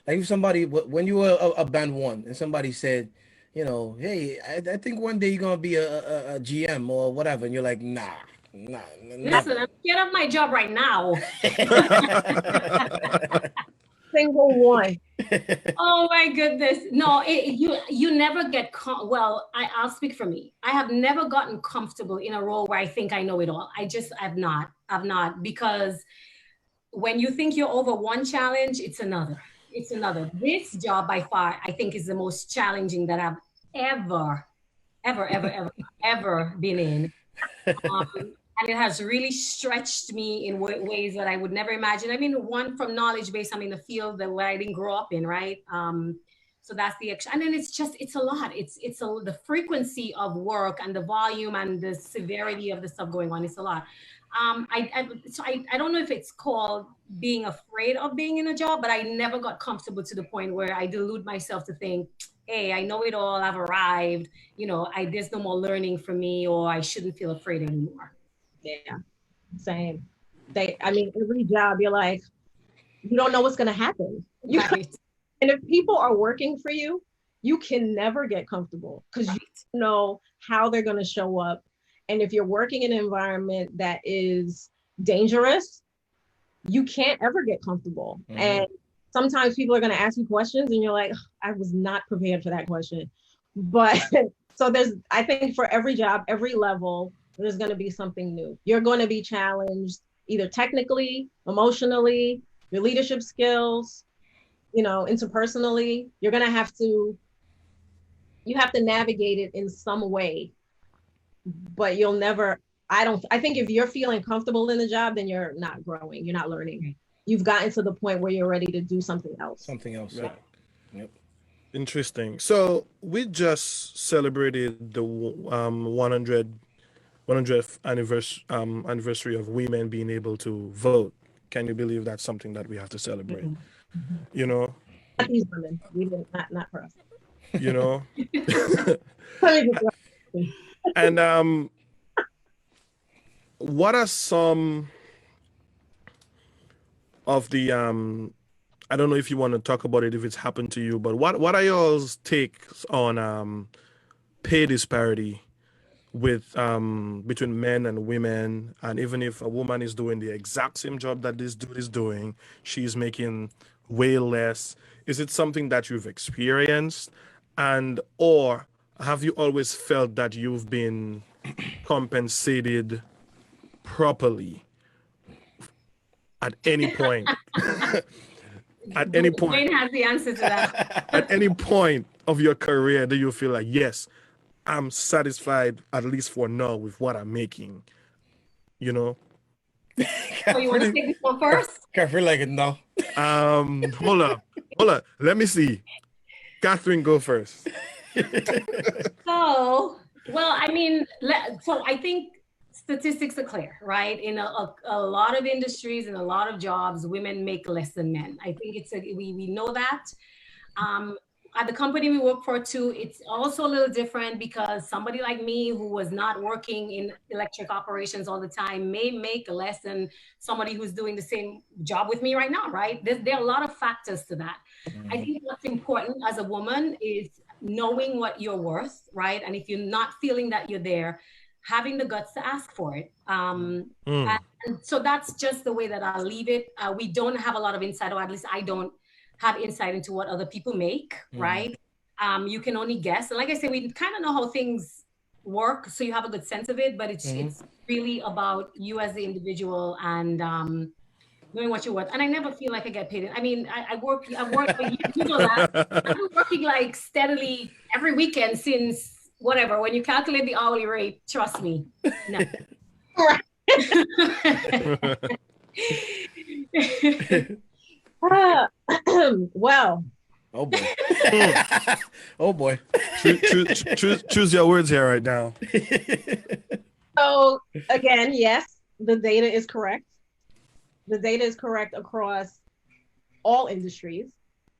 Speaker 1: if somebody when you were a band one and somebody said, you know, hey, I think one day you're gonna be a GM or whatever, and you're like, nah,
Speaker 3: Listen,
Speaker 1: never.
Speaker 3: I'm scared of my job right now.
Speaker 4: single one.
Speaker 3: Oh my goodness. No, you never get well, I'll speak for me. I have never gotten comfortable in a role where I think I know it all. I've not. I've not, because when you think you're over one challenge, it's another. It's another. This job by far, I think, is the most challenging that I've ever, ever, ever, ever, ever been in. Um, And it has really stretched me in ways that I would never imagine. I mean, one, from knowledge base, I'm in the field that where I didn't grow up in, right? So that's the extra. And then it's a lot. The frequency of work and the volume and the severity of the stuff going on. It's a lot. I don't know if it's called being afraid of being in a job, but I never got comfortable to the point where I delude myself to think, hey, I know it all, I've arrived, there's no more learning for me, or I shouldn't feel afraid anymore.
Speaker 4: Yeah, same. Every job you're like, you don't know what's going to happen.
Speaker 3: Right.
Speaker 4: And if people are working for you, you can never get comfortable because you don't know how they're going to show up. And if you're working in an environment that is dangerous, you can't ever get comfortable. Mm-hmm. And sometimes people are going to ask you questions and you're like, I was not prepared for that question. But so I think for every job, every level, there's going to be something new. You're going to be challenged either technically, emotionally, your leadership skills, interpersonally. You're going to have to navigate it in some way, but you'll never, I think if you're feeling comfortable in the job, then you're not growing, you're not learning. You've gotten to the point where you're ready to do something else.
Speaker 1: Right. Yep.
Speaker 2: Interesting. So we just celebrated the 100th anniversary of women being able to vote. Can you believe that's something that we have to celebrate? Mm-hmm.
Speaker 4: Not these women. We didn't, not for us.
Speaker 2: And what are some of the I don't know if you want to talk about it if it's happened to you, but what are y'all's takes on pay disparity with between men and women? And even if a woman is doing the exact same job that this dude is doing, she's making way less. Is it something that you've experienced, and or have you always felt that you've been compensated properly at any point? At any point,
Speaker 3: Wayne has the answer to that.
Speaker 2: At any point of your career, do you feel like, yes, I'm satisfied, at least for now, with what I'm making?
Speaker 3: So you want to take this one first?
Speaker 1: Catherine, like it now.
Speaker 2: Hold up. Let me see. Catherine, go first.
Speaker 3: So I think statistics are clear, right? In a lot of industries, in a lot of jobs, women make less than men. I think we know that. At the company we work for too, it's also a little different because somebody like me who was not working in electric operations all the time may make less than somebody who's doing the same job with me right now, right? There are a lot of factors to that. Mm-hmm. I think what's important as a woman is knowing what you're worth, right? And if you're not feeling that you're there, having the guts to ask for it. And so that's just the way that I'll leave it. We don't have a lot of insight, or at least I don't have insight into what other people make, right? You can only guess. And like I said, we kind of know how things work, so you have a good sense of it, but it's really about you as the individual and knowing what you're worth. And I never feel like I get paid. I mean, I've worked, you know that. I've been working like steadily every weekend since whatever. When you calculate the hourly rate, trust me, no.
Speaker 4: Well.
Speaker 1: Oh boy. Oh boy.
Speaker 2: Choose your words here right now.
Speaker 4: So again, yes, the data is correct. The data is correct across all industries.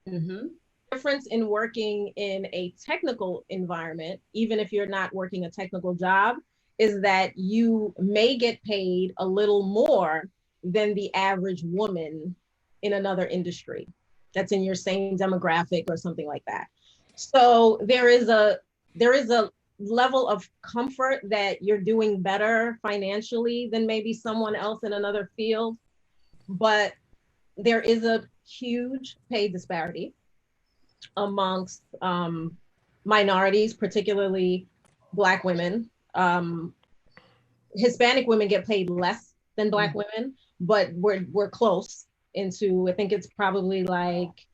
Speaker 4: Mm-hmm. Difference in working in a technical environment, even if you're not working a technical job, is that you may get paid a little more than the average woman in another industry that's in your same demographic or something like that. So there is a level of comfort that you're doing better financially than maybe someone else in another field, but there is a huge pay disparity amongst minorities, particularly Black women. Hispanic women get paid less than Black women, but we're close into, I think it's probably like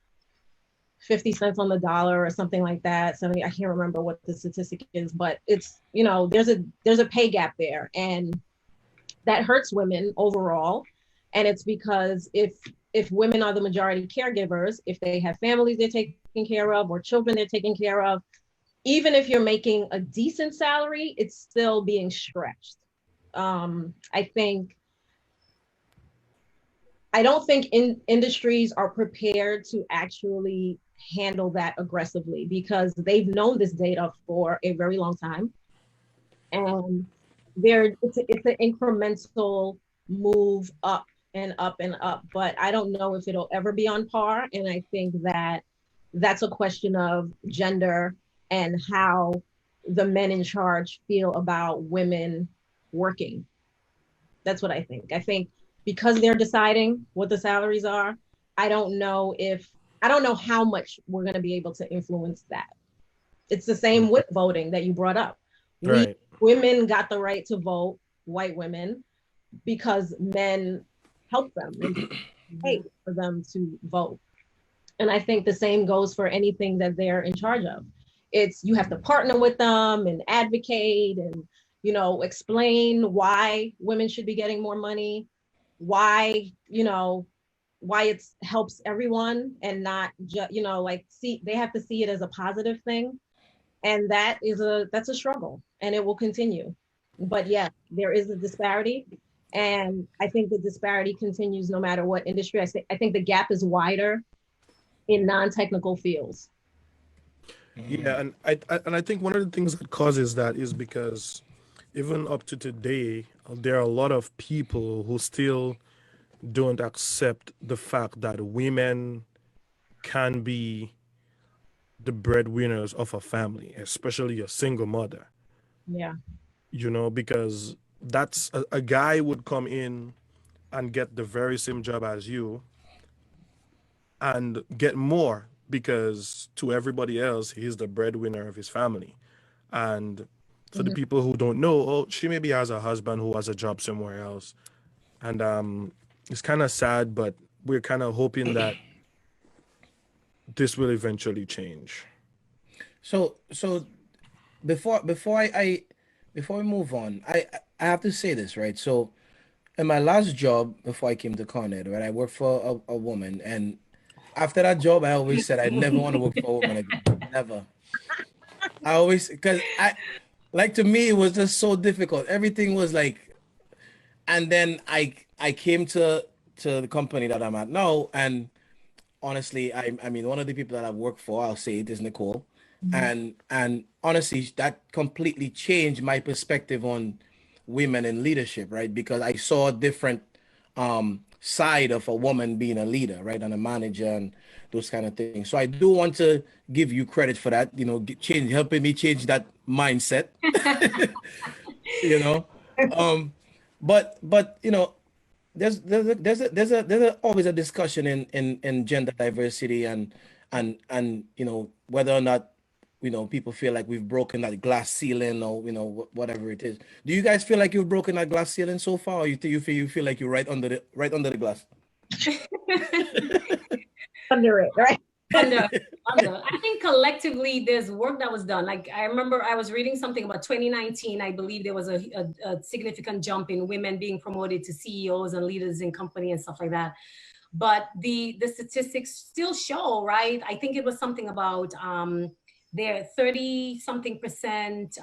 Speaker 4: 50 cents on the dollar or something like that. 70, I can't remember what the statistic is, but it's, there's a pay gap there. And that hurts women overall. And it's because if women are the majority caregivers, if they have families they're taking care of or children they're taking care of, even if you're making a decent salary, it's still being stretched. I don't think industries are prepared to actually handle that aggressively because they've known this data for a very long time. And it's an incremental move up and up and up, but I don't know if it'll ever be on par. And I think that that's a question of gender and how the men in charge feel about women working. That's what I think. I think because they're deciding what the salaries are, I don't know how much we're going to be able to influence that. It's the same with voting that you brought up.
Speaker 2: Right.
Speaker 4: Women got the right to vote, white women, because men helped them and paid for them to vote. And I think the same goes for anything that they're in charge of. It's you have to partner with them and advocate and, you know, explain why women should be getting more money, why, you know, why it helps everyone and not just, you know, like they have to see it as a positive thing. And that's a struggle and it will continue. But yeah, there is a disparity. And I think the disparity continues no matter what industry. I think the gap is wider in non-technical fields.
Speaker 2: Yeah, and I think one of the things that causes that is because even up to today, there are a lot of people who still don't accept the fact that women can be the breadwinners of a family, especially a single mother.
Speaker 4: Yeah.
Speaker 2: You know, because that's a guy would come in and get the very same job as you and get more because to everybody else, he's the breadwinner of his family. And for the people who don't know, oh, she maybe has a husband who has a job somewhere else. And it's kind of sad, but we're kind of hoping that this will eventually change.
Speaker 1: So before we move on, I have to say this, right? So in my last job before I came to Con Ed, right, I worked for a woman, and after that job, I always said I never want to work for a woman again. Never. I always because to me it was just so difficult. Everything was like, and then I came to the company that I'm at now, and honestly, I mean one of the people that I've worked for, I'll say it is Nicole, and honestly, that completely changed my perspective on women in leadership, right? Because I saw a different side of a woman being a leader, right, and a manager and those kind of things. So I do want to give you credit for that, you know, helping me change that mindset, you know. But you know, there's always a discussion in gender diversity and you know whether or not you know people feel like we've broken that glass ceiling or you know whatever it is. Do you guys feel like you've broken that glass ceiling so far, or you feel like you're right under the glass?
Speaker 4: Under it, right?
Speaker 3: Under. I think collectively there's work that was done. Like I remember I was reading something about 2019. I believe there was a significant jump in women being promoted to CEOs and leaders in company and stuff like that. But the statistics still show, right? I think it was something about there 30 something percent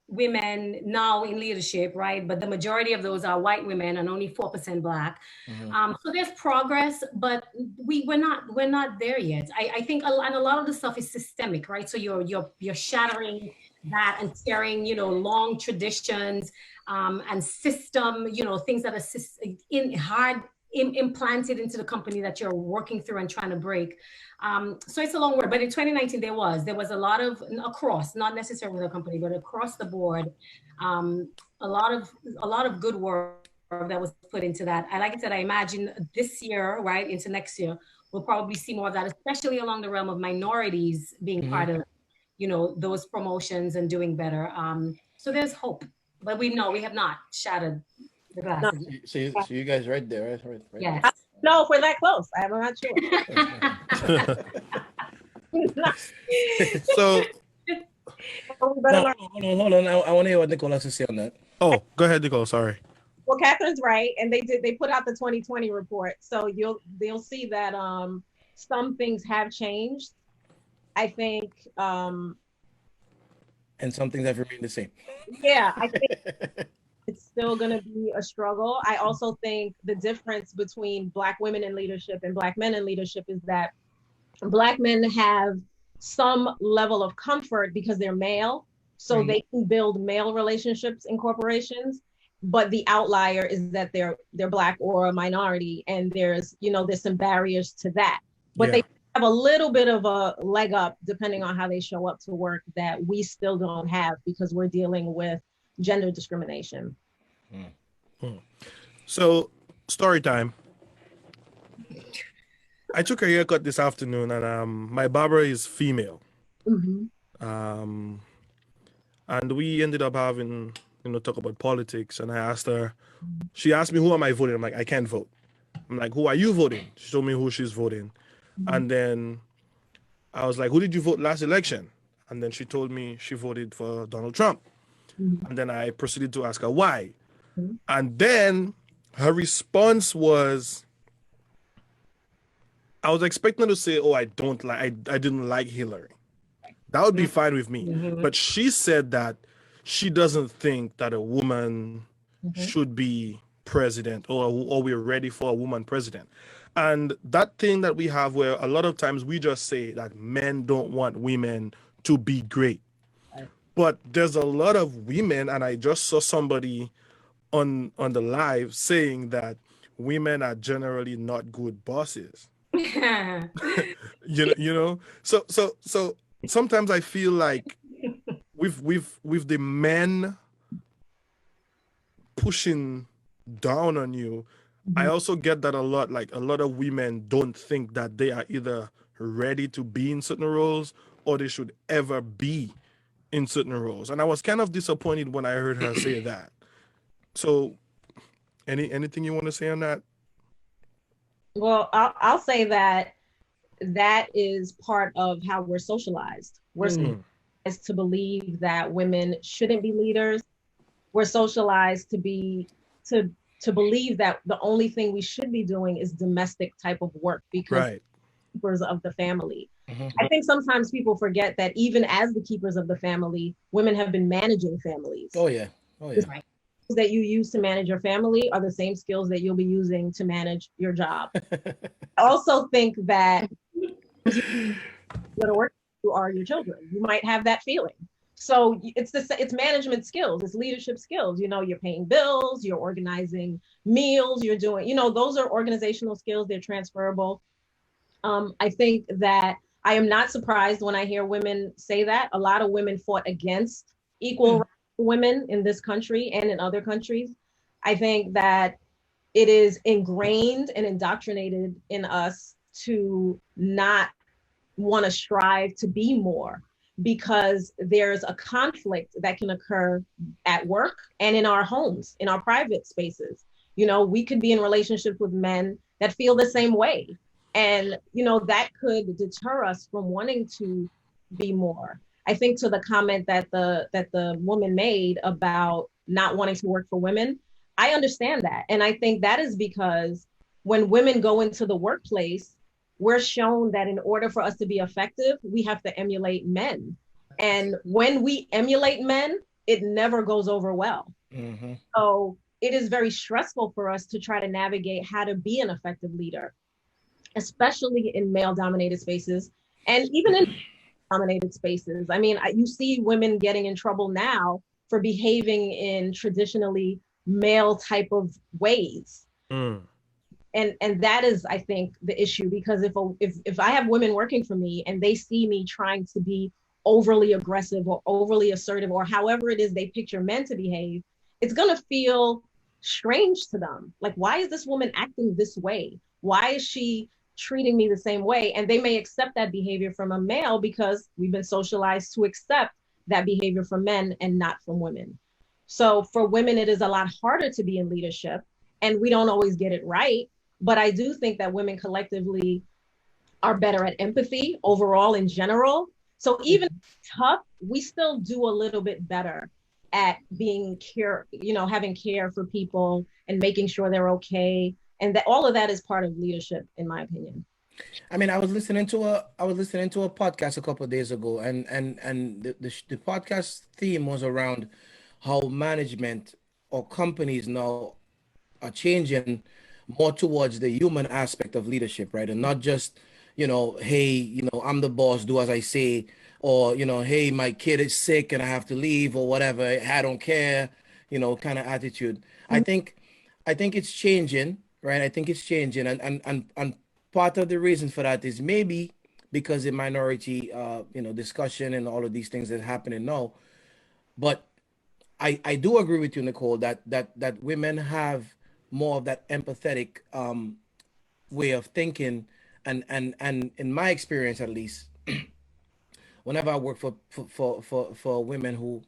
Speaker 3: women now in leadership, right? But the majority of those are white women and only 4% Black. So there's progress, but we're not there yet. I think a lot of the stuff is systemic, right? So you're shattering that and tearing, you know, long traditions and system, you know, things that are implanted into the company that you're working through and trying to break. So it's a long word, but in 2019 there was a lot of across, not necessarily the company, but across the board, a lot of good work that was put into that. And like I said, I imagine this year, right into next year, we'll probably see more of that, especially along the realm of minorities being part of, you know, those promotions and doing better. So there's hope, but we have not shattered the glass.
Speaker 1: No. So you guys right there, right?
Speaker 3: Yes.
Speaker 4: No, if we're that close, I'm not sure.
Speaker 2: So
Speaker 1: hold on. I want to hear what Nicole has to say on that.
Speaker 2: Oh, go ahead, Nicole. Sorry.
Speaker 4: Well, Catherine's right, and they put out the 2020 report, so they'll see that some things have changed. I think
Speaker 1: And some things have remained the same.
Speaker 4: yeah, I think it's still going to be a struggle. I also think the difference between Black women in leadership and Black men in leadership is that Black men have some level of comfort because they're male, so they can build male relationships in corporations. But the outlier is that they're Black or a minority, and there's some barriers to that. But they have a little bit of a leg up depending on how they show up to work that we still don't have because we're dealing with gender discrimination.
Speaker 2: So, story time. I took a haircut this afternoon, and my barber is female. And we ended up having, talk about politics. And I asked her, she asked me, who am I voting? I'm like, I can't vote. I'm like, who are you voting? She told me who she's voting. And then I was like, who did you vote last election? And then she told me she voted for Donald Trump. And then I proceeded to ask her why. And then her response was, I was expecting her to say, oh, I didn't like Hillary. That would be fine with me. But she said that she doesn't think that a woman should be president or we're ready for a woman president. And that thing that we have where a lot of times we just say that men don't want women to be great. But there's a lot of women, and I just saw somebody on the live saying that women are generally not good bosses. So sometimes I feel like with the men pushing down on you, I also get that a lot. Like a lot of women don't think that they are either ready to be in certain roles or they should ever be in certain roles. And I was kind of disappointed when I heard her say that. So anything you want to say on that?
Speaker 4: Well, I'll say that is part of how we're socialized. We're socialized to believe that women shouldn't be leaders. We're socialized to believe that the only thing we should be doing is domestic type of work because keepers of the family. I think sometimes people forget that even as the keepers of the family, women have been managing families.
Speaker 1: Oh yeah.
Speaker 4: The skills that you use to manage your family are the same skills that you'll be using to manage your job. I also think that what you are your children. You might have that feeling. So it's management skills, it's leadership skills. You're paying bills, you're organizing meals, you're doing, those are organizational skills, they're transferable. I think that I am not surprised when I hear women say that. A lot of women fought against equal rights for women in this country and in other countries. I think that it is ingrained and indoctrinated in us to not want to strive to be more, because there's a conflict that can occur at work and in our homes, in our private spaces. We could be in relationships with men that feel the same way. And, that could deter us from wanting to be more. I think to the comment that the woman made about not wanting to work for women, I understand that. And I think that is because when women go into the workplace, we're shown that in order for us to be effective, we have to emulate men. And when we emulate men, it never goes over well. So it is very stressful for us to try to navigate how to be an effective leader, especially in male-dominated spaces and even in dominated spaces. I mean, you see women getting in trouble now for behaving in traditionally male type of ways. And that is, I think, the issue, because if I have women working for me and they see me trying to be overly aggressive or overly assertive or however it is they picture men to behave, it's going to feel strange to them. Like, why is this woman acting this way? Why is she treating me the same way? And they may accept that behavior from a male because we've been socialized to accept that behavior from men and not from women. So for women, it is a lot harder to be in leadership, and we don't always get it right. But I do think that women collectively are better at empathy overall in general. So even if it's tough, we still do a little bit better at being having care for people and making sure they're okay. And that all of that is part of leadership, in my opinion.
Speaker 1: I mean, I was listening to a podcast a couple of days ago, and the podcast theme was around how management or companies now are changing more towards the human aspect of leadership, right? And not just, hey, I'm the boss, do as I say, or, hey, my kid is sick and I have to leave or whatever, I don't care, kind of attitude. I think it's changing, right? I think it's changing. And part of the reason for that is maybe because the minority, discussion and all of these things that are happening now. But I do agree with you, Nicole, that women have more of that empathetic way of thinking, and in my experience at least, whenever I work for women who,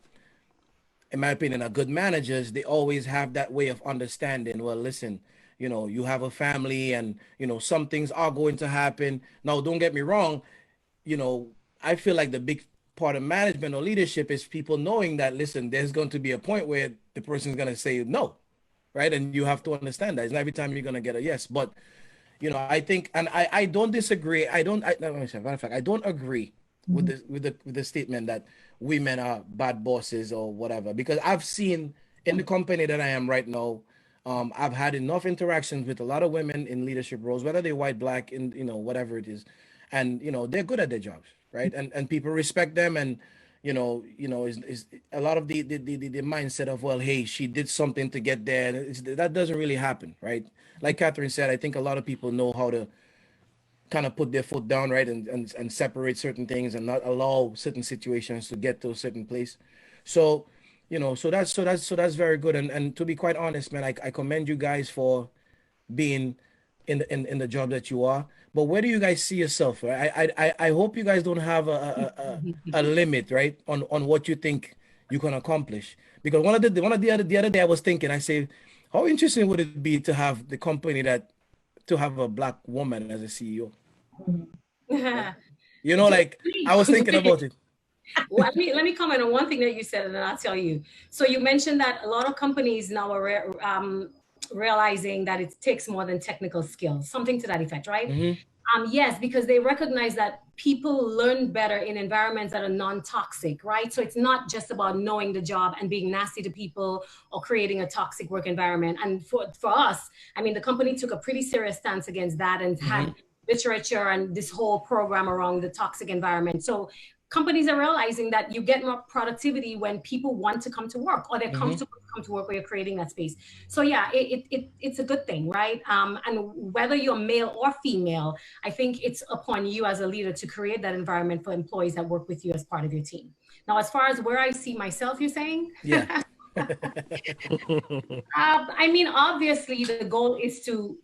Speaker 1: in my opinion, are good managers, they always have that way of understanding. Well, listen, you have a family, and some things are going to happen. Now, don't get me wrong, I feel like the big part of management or leadership is people knowing that, listen, there's going to be a point where the person's going to say no, right? And you have to understand that. It's not every time you're going to get a yes. But, I think, and I don't disagree. Let me say, matter of fact, I don't agree with the statement that women are bad bosses or whatever, because I've seen in the company that I am right now, I've had enough interactions with a lot of women in leadership roles, whether they're white, black, in whatever it is, and they're good at their jobs, right? And people respect them, and is a lot of the mindset of, well, hey, she did something to get there. That doesn't really happen, right? Like Catherine said, I think a lot of people know how to kind of put their foot down, right, and separate certain things and not allow certain situations to get to a certain place. So, so that's very good. And to be quite honest, man, I commend you guys for being in the job that you are. But where do you guys see yourself? Right? I hope you guys don't have a limit, right, on what you think you can accomplish. Because the other day I was thinking, I say, how interesting would it be to have the company to have a black woman as a CEO? Like, I was thinking about it.
Speaker 3: Well, let me comment on one thing that you said, and then I'll tell you. So you mentioned that a lot of companies now are realizing that it takes more than technical skills, something to that effect, right? Yes, because they recognize that people learn better in environments that are non-toxic, right? So it's not just about knowing the job and being nasty to people or creating a toxic work environment. And for us, I mean, the company took a pretty serious stance against that and had literature and this whole program around the toxic environment. So companies are realizing that you get more productivity when people want to come to work, or they're comfortable to come to work, where you're creating that space. So yeah, it's a good thing, right? And whether you're male or female, I think it's upon you as a leader to create that environment for employees that work with you as part of your team. Now, as far as where I see myself, you're saying?
Speaker 1: Yeah.
Speaker 3: I mean, obviously the goal is to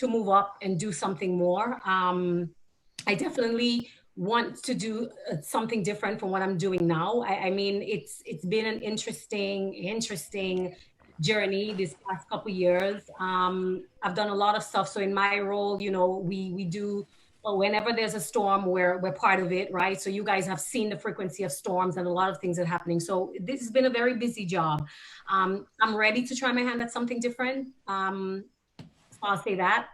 Speaker 3: move up and do something more. I definitely want to do something different from what I'm doing now. I mean, it's been an interesting journey this past couple years. I've done a lot of stuff. So in my role, we do, whenever there's a storm, we're part of it, right? So you guys have seen the frequency of storms and a lot of things that are happening. So this has been a very busy job. I'm ready to try my hand at something different. So I'll say that.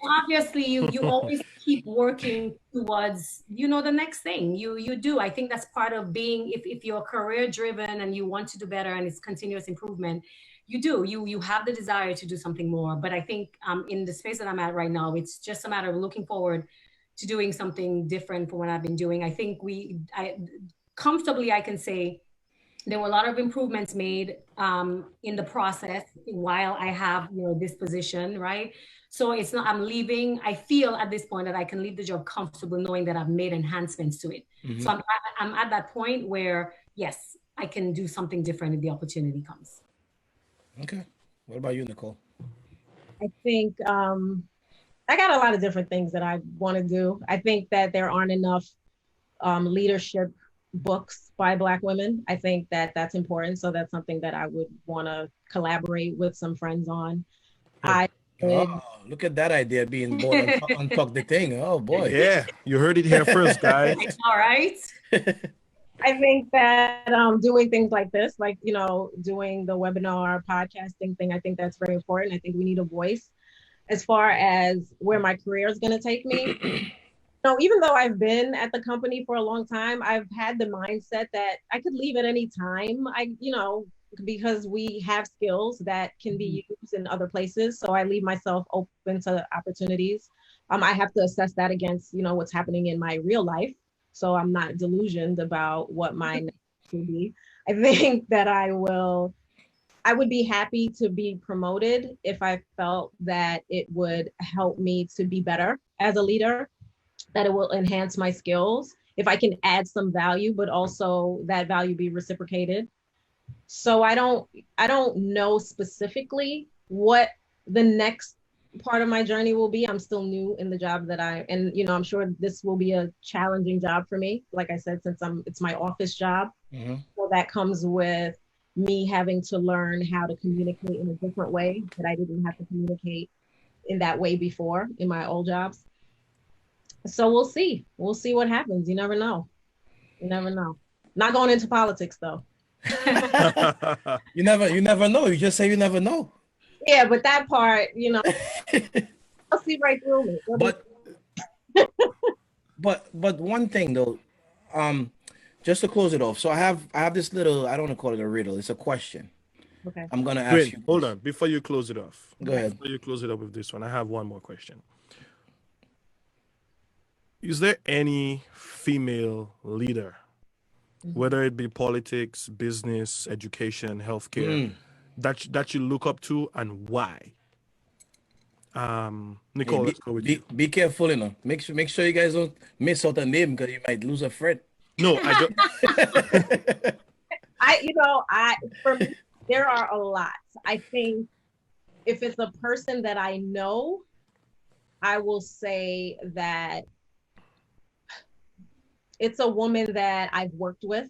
Speaker 3: Obviously, you always keep working towards, the next thing. You do. I think that's part of being, if you're career driven and you want to do better and it's continuous improvement, you have the desire to do something more. But I think in the space that I'm at right now, it's just a matter of looking forward to doing something different from what I've been doing. I think comfortably, I can say there were a lot of improvements made in the process while I have, this position, right? So it's not, I'm leaving. I feel at this point that I can leave the job comfortable knowing that I've made enhancements to it. So I'm at that point where, yes, I can do something different if the opportunity comes.
Speaker 1: Okay. What about you, Nicole?
Speaker 4: I think I got a lot of different things that I want to do. I think that there aren't enough leadership books by Black women. I think that that's important. So that's something that I would want to collaborate with some friends on.
Speaker 1: Look at that idea being born on Talk the Thing. Oh boy.
Speaker 2: Yeah, you heard it here first, guys.
Speaker 3: All right.
Speaker 4: I think that doing things like this, like, doing the webinar podcasting thing, I think that's very important. I think we need a voice as far as where my career is going to take me. So even though I've been at the company for a long time, I've had the mindset that I could leave at any time. Because we have skills that can be used in other places. So I leave myself open to opportunities. I have to assess that against, what's happening in my real life. So I'm not delusioned about what my next will be. I think that I would be happy to be promoted if I felt that it would help me to be better as a leader, that it will enhance my skills, if I can add some value, but also that value be reciprocated. So I don't know specifically what the next part of my journey will be. I'm still new in the job I'm sure this will be a challenging job for me. Like I said, since it's my office job.
Speaker 1: Mm-hmm.
Speaker 4: So that comes with me having to learn how to communicate in a different way that I didn't have to communicate in that way before in my old jobs. So we'll see. We'll see what happens. You never know. You never know. Not going into politics though.
Speaker 1: You never know. You just say you never know.
Speaker 4: Yeah, but that part, I'll see right through me.
Speaker 1: But one thing though, just to close it off. So I have this little, I don't want to call it a riddle. It's a question.
Speaker 4: Okay.
Speaker 1: I'm gonna ask
Speaker 2: Wait,
Speaker 1: you.
Speaker 2: hold on. Before you close it off.
Speaker 1: Go ahead.
Speaker 2: Before you close it up with this one, I have one more question. Is there any female leader, whether it be politics, business, education, healthcare, that you look up to, and why? Nicole, let's go with you.
Speaker 1: Be careful, Make sure you guys don't miss out a name because you might lose a friend.
Speaker 2: No, I don't.
Speaker 4: For me, there are a lot. I think if it's a person that I know, I will say that it's a woman that I've worked with.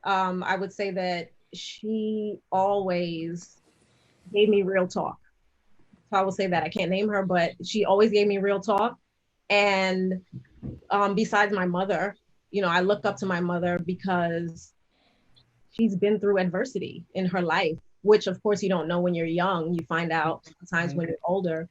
Speaker 4: I would say that she always gave me real talk. So I will say that. I can't name her, but she always gave me real talk. And besides my mother, I look up to my mother because she's been through adversity in her life, which of course you don't know when you're young. You find out sometimes when you're older.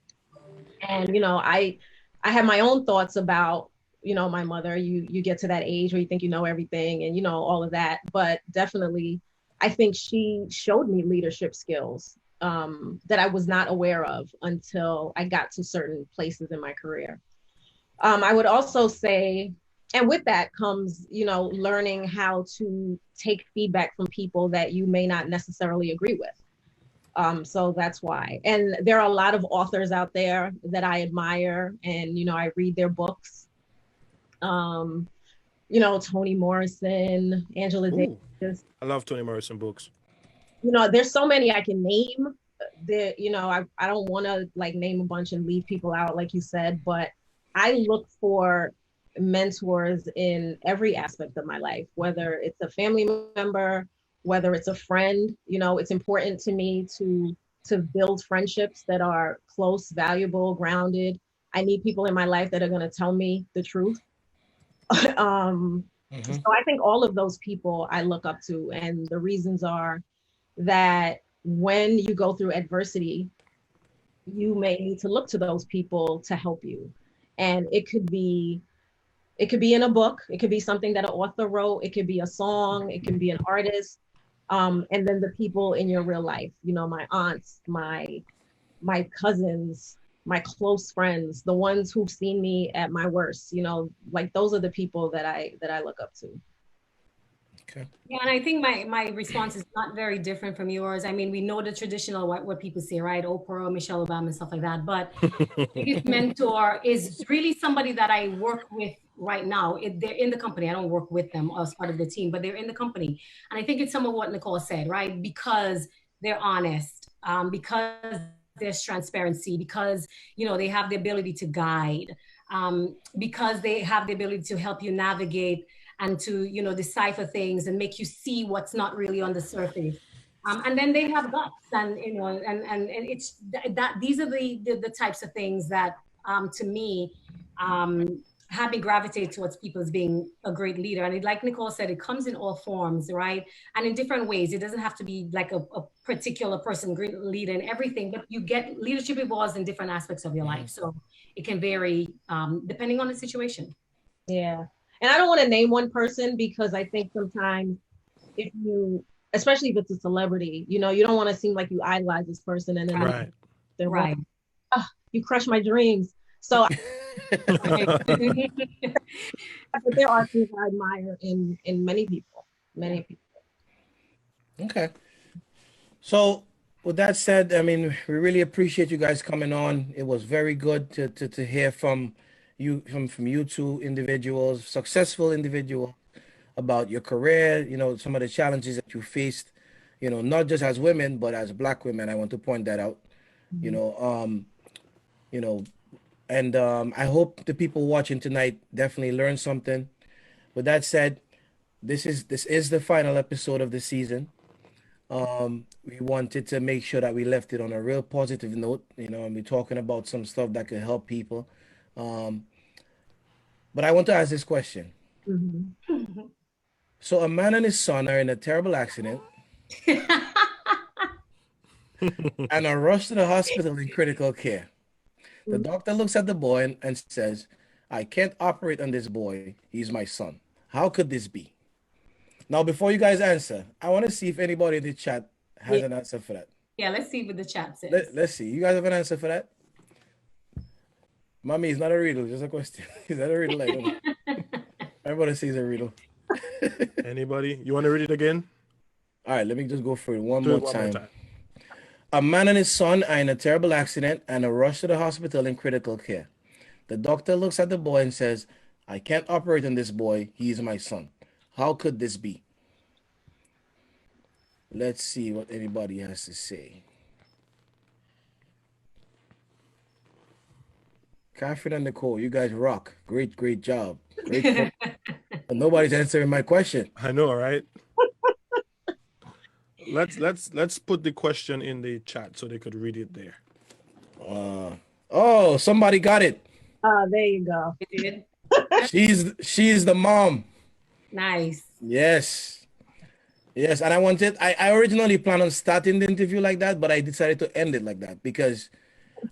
Speaker 4: And, I have my own thoughts about, my mother. You get to that age where you think you know everything and, all of that. But definitely, I think she showed me leadership skills that I was not aware of until I got to certain places in my career. I would also say, and with that comes, learning how to take feedback from people that you may not necessarily agree with. So that's why. And there are a lot of authors out there that I admire, and, I read their books. Toni Morrison, Angela Davis.
Speaker 2: I love Toni Morrison books.
Speaker 4: There's so many I can name. I don't want to name a bunch and leave people out, like you said, but I look for mentors in every aspect of my life, whether it's a family member, whether it's a friend. It's important to me to build friendships that are close, valuable, grounded. I need people in my life that are going to tell me the truth. So I think all of those people I look up to, and the reasons are that when you go through adversity, you may need to look to those people to help you. And it could be in a book, it could be something that an author wrote, it could be a song, it could be an artist, and then the people in your real life, my aunts, my cousins, my close friends, the ones who've seen me at my worst, those are the people that I look up to.
Speaker 1: Okay.
Speaker 3: Yeah, and I think my response is not very different from yours. I mean, we know the traditional what people say, right? Oprah, Michelle Obama, and stuff like that. But biggest mentor is really somebody that I work with right now. They're in the company. I don't work with them as part of the team, but they're in the company. And I think it's some of what Nicole said, right? Because they're honest, because there's transparency, because they have the ability to guide, because they have the ability to help you navigate and to decipher things and make you see what's not really on the surface. And then they have guts, and and it's that these are the types of things that to me had me gravitate towards people as being a great leader. And like Nicole said, it comes in all forms, right? And in different ways. It doesn't have to be like a particular person, great leader and everything, but you get leadership evolves in different aspects of your life. So it can vary depending on the situation.
Speaker 4: Yeah. And I don't want to name one person because I think sometimes especially if it's a celebrity, you don't want to seem like you idolize this person and then they're
Speaker 3: right.
Speaker 4: Oh, you crushed my dreams. So but there are things I admire in many people.
Speaker 1: Okay. So with that said, I mean, we really appreciate you guys coming on. It was very good to hear from you from you two individuals, successful individual, about your career, some of the challenges that you faced, not just as women, but as Black women. I want to point that out. You know, you know, and I hope the people watching tonight definitely learn something. With that said, this is the final episode of the season. We wanted to make sure that we left it on a real positive note, and we're talking about some stuff that could help people. But I want to ask this question.
Speaker 4: Mm-hmm.
Speaker 1: So a man and his son are in a terrible accident and are rushed to the hospital in critical care. The doctor looks at the boy and says, I can't operate on this boy. He's my son. How could this be? Now, before you guys answer, I want to see if anybody in the chat has an answer for that.
Speaker 3: Yeah, let's see what the chat says.
Speaker 1: Let's see. You guys have an answer for that? Mommy, it's not a riddle, just a question. Is that a riddle? I don't know. Everybody says a riddle.
Speaker 2: Anybody? You want to read it again?
Speaker 1: All right, let me just go through it one more time. A man and his son are in a terrible accident and are rushed to the hospital in critical care. The doctor looks at the boy and says, I can't operate on this boy. He is my son. How could this be? Let's see what anybody has to say. Catherine and Nicole, you guys rock. Great job. Great. Nobody's answering my question.
Speaker 2: I know, right? Let's put the question in the chat so they could read it there.
Speaker 1: Oh, somebody got it.
Speaker 4: There you go.
Speaker 1: She's the mom.
Speaker 3: Nice.
Speaker 1: Yes, and I originally planned on starting the interview like that, but I decided to end it like that because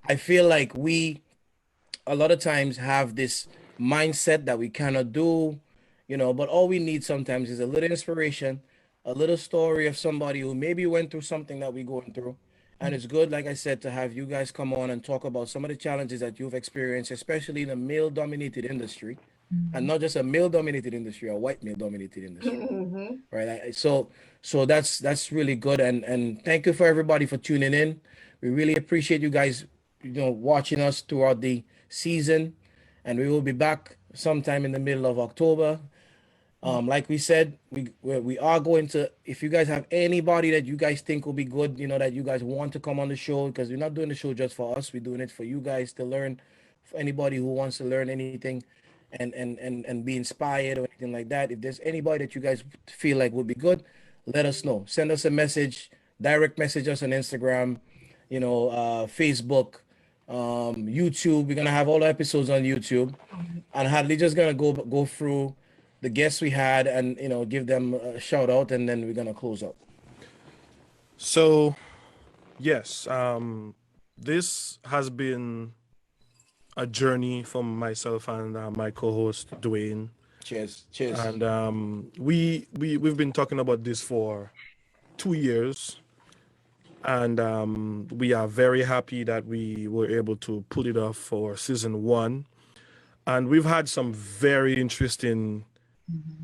Speaker 1: I feel like we a lot of times have this mindset that we cannot do, but all we need sometimes is a little inspiration, a little story of somebody who maybe went through something that we're going through. And it's good, like I said, to have you guys come on and talk about some of the challenges that you've experienced, especially in a male-dominated industry, and not just a male-dominated industry, a white male-dominated industry, right? So that's really good, and thank you for everybody for tuning in. We really appreciate you guys, watching us throughout the season, and we will be back sometime in the middle of October. Like we said, we are going to, if you guys have anybody that you guys think will be good, that you guys want to come on the show, because we're not doing the show just for us, we're doing it for you guys to learn, for anybody who wants to learn anything and be inspired or anything like that. If there's anybody that you guys feel like would be good, let us know. Send us a message, direct message us on Instagram, Facebook, YouTube. We're gonna have all the episodes on YouTube, and Hadley just gonna go through the guests we had and give them a shout out, and then we're gonna close up.
Speaker 2: So yes, this has been a journey from myself and my co-host Dwayne.
Speaker 1: Cheers.
Speaker 2: And we've been talking about this for 2 years, and we are very happy that we were able to pull it off for season 1. And we've had some very interesting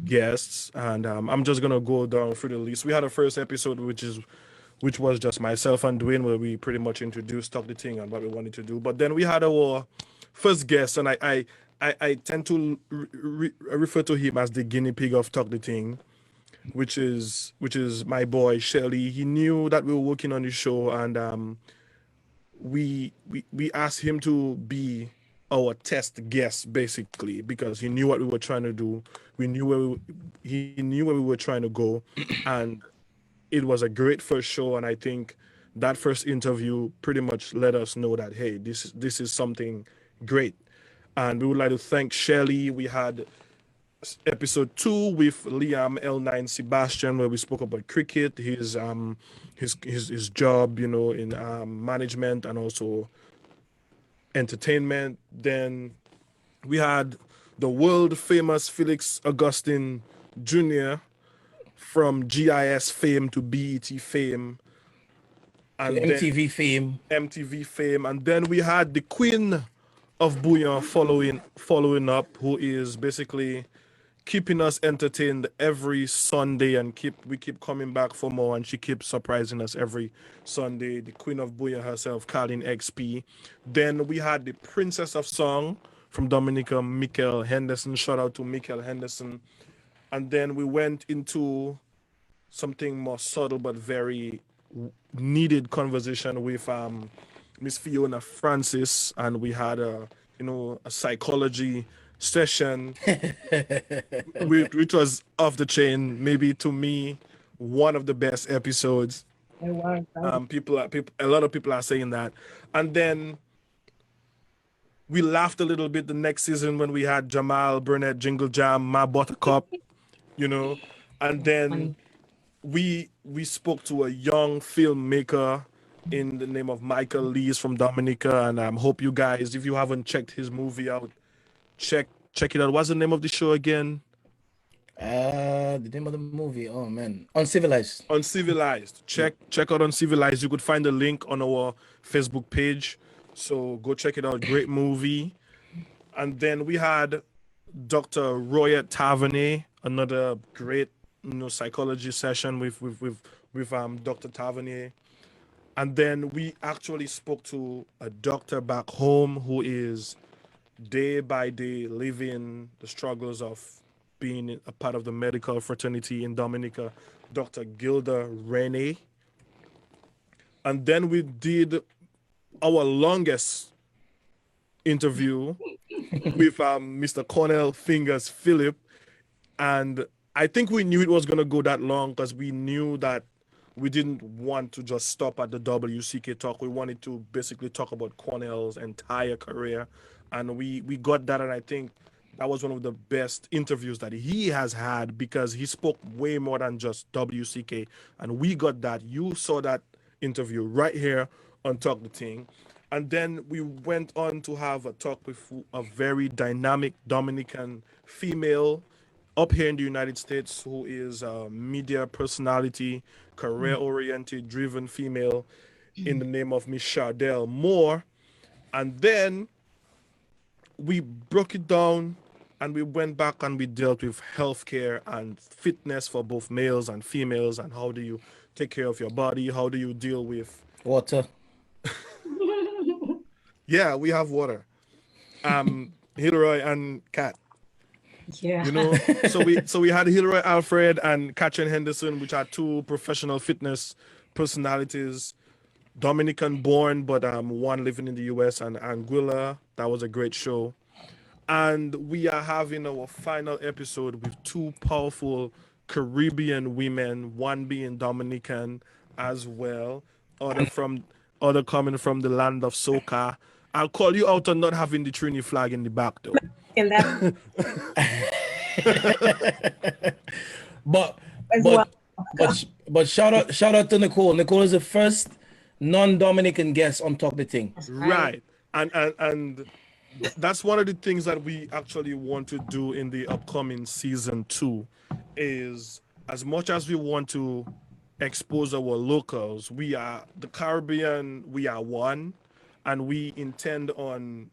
Speaker 2: guests, and I'm just gonna go down through the list. We had a first episode which was just myself and Dwayne, where we pretty much introduced Talk the Ting and what we wanted to do. But then we had our first guest, and I tend to refer to him as the guinea pig of Talk the Ting, which is my boy Shelly. He knew that we were working on the show, and we asked him to be our test guest, basically, because he knew what we were trying to do. He knew where we were trying to go, and it was a great first show. And I think that first interview pretty much let us know that, hey, this is something great. And we would like to thank Shelly. We had episode 2 with Liam L9 Sebastian, where we spoke about cricket, his job, you know, in management and also entertainment. Then we had the world famous Felix Augustine Jr. from GIS fame to BET fame. And
Speaker 1: MTV fame.
Speaker 2: MTV fame. And then we had the Queen of Bouillon following up, who is basically keeping us entertained every Sunday, and we keep coming back for more, and she keeps surprising us every Sunday. The Queen of Bouillon herself, Colleen XP. Then we had the Princess of Song from Dominica, Michael Henderson. Shout out to Michael Henderson. And then we went into something more subtle but very needed conversation with Miss Fiona Francis, and we had a psychology session which was off the chain. Maybe to me one of the best episodes.
Speaker 4: It was.
Speaker 2: A lot of people are saying that. And then we laughed a little bit the next season when we had Jamal Burnett Jingle Jam, My Buttercup, you know. And then we spoke to a young filmmaker in the name of Michael Lees from Dominica, and I hope you guys, if you haven't checked his movie out, check it out. What's the name of the show again?
Speaker 1: The name of the movie, oh man, Uncivilized. Check out Uncivilized. You could find the link on our Facebook page, so go check it out. Great movie. And then we had Dr. Roya Tavernier, another great psychology session with Dr. Tavernier. And then we actually spoke to a doctor back home who is day by day living the struggles of being a part of the medical fraternity in Dominica, Dr. Gilda Rene. And then we did our longest interview with Mr. Cornell Fingers Phillip. And I think we knew it was going to go that long because we knew that we didn't want to just stop at the WCK talk. We wanted to basically talk about Cornell's entire career. And we got that, and I think that was one of the best interviews that he has had because he spoke way more than just WCK. And we got that. You saw that interview right here on Talk the Ting. And then we went on to have a talk with a very dynamic Dominican female up here in the United States who is a media personality, career-oriented, driven female in the name of Miss Chardell Moore. And then we broke it down and we went back and we dealt with healthcare and fitness for both males and females, and how do you take care of your body? How do you deal with water?
Speaker 2: Yeah, we have water. Hilroy and Kat.
Speaker 3: Yeah.
Speaker 2: You know, so we had Hilroy Alfred and Katrin Henderson, which are two professional fitness personalities, Dominican born, but one living in the US, and Anguilla. That was a great show. And we are having our final episode with two powerful Caribbean women, one being Dominican as well, other coming from the land of soca. I'll call you out on not having the Trini flag in the back though.
Speaker 4: And that
Speaker 1: but shout out to Nicole. Nicole is the first non-Dominican guest on Talk the Ting.
Speaker 2: Right. And that's one of the things that we actually want to do in the upcoming season 2 is, as much as we want to expose our locals, we are the Caribbean, we are one, and we intend on,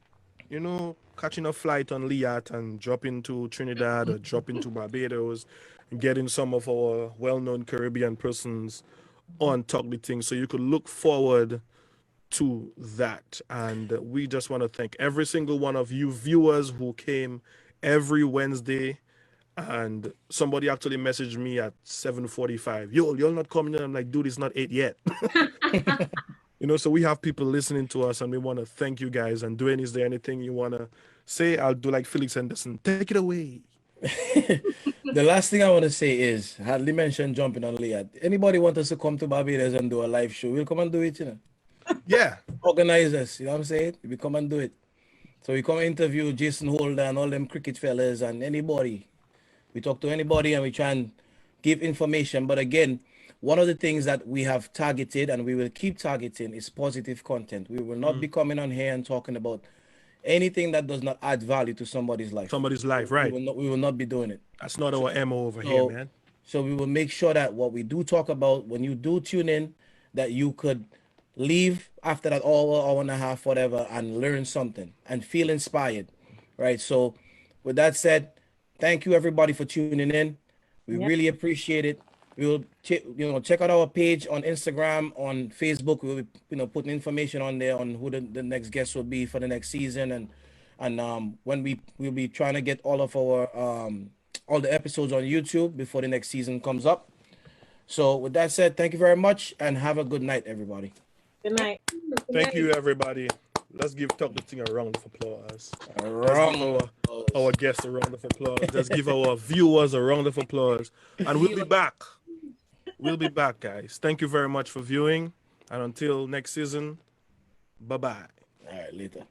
Speaker 2: catching a flight on Liat and dropping to Trinidad or dropping to Barbados and getting some of our well-known Caribbean persons on Talk the Ting. So you could look forward to that. And we just want to thank every single one of you viewers who came every Wednesday. And somebody actually messaged me at 7:45. Yo, you're not coming in. I'm like, dude, it's not 8 yet. So we have people listening to us, and we want to thank you guys. And Dwayne, is there anything you want to say? I'll do like Felix Henderson. Take it away.
Speaker 1: The last thing I want to say is, Hadley mentioned jumping on Liat. Anybody want us to come to Barbados and do a live show? We'll come and do it,
Speaker 2: Yeah.
Speaker 1: Organize us, you know what I'm saying? We come and do it. So we come interview Jason Holder and all them cricket fellas and anybody. We talk to anybody and we try and give information. But again, one of the things that we have targeted and we will keep targeting is positive content. We will not be coming on here and talking about anything that does not add value to somebody's life.
Speaker 2: Somebody's life, right?
Speaker 1: We will not be doing it.
Speaker 2: That's not our MO over here, man.
Speaker 1: So we will make sure that what we do talk about, when you do tune in, that you could leave after that hour and a half, whatever, and learn something and feel inspired, right? So with that said, thank you everybody for tuning in. We really appreciate it. We will, check out our page on Instagram, on Facebook. We'll be, putting information on there on who the next guest will be for the next season, and when we'll be trying to get all of our all the episodes on YouTube before the next season comes up. So with that said, thank you very much and have a good night, everybody.
Speaker 4: Good night.
Speaker 2: Thank you, everybody. Let's give Talk the Ting a round of applause. Our guests a round of applause. Let's give our viewers a round of applause. And we'll be back. We'll be back, guys. Thank you very much for viewing. And until next season, bye-bye.
Speaker 1: All right, later.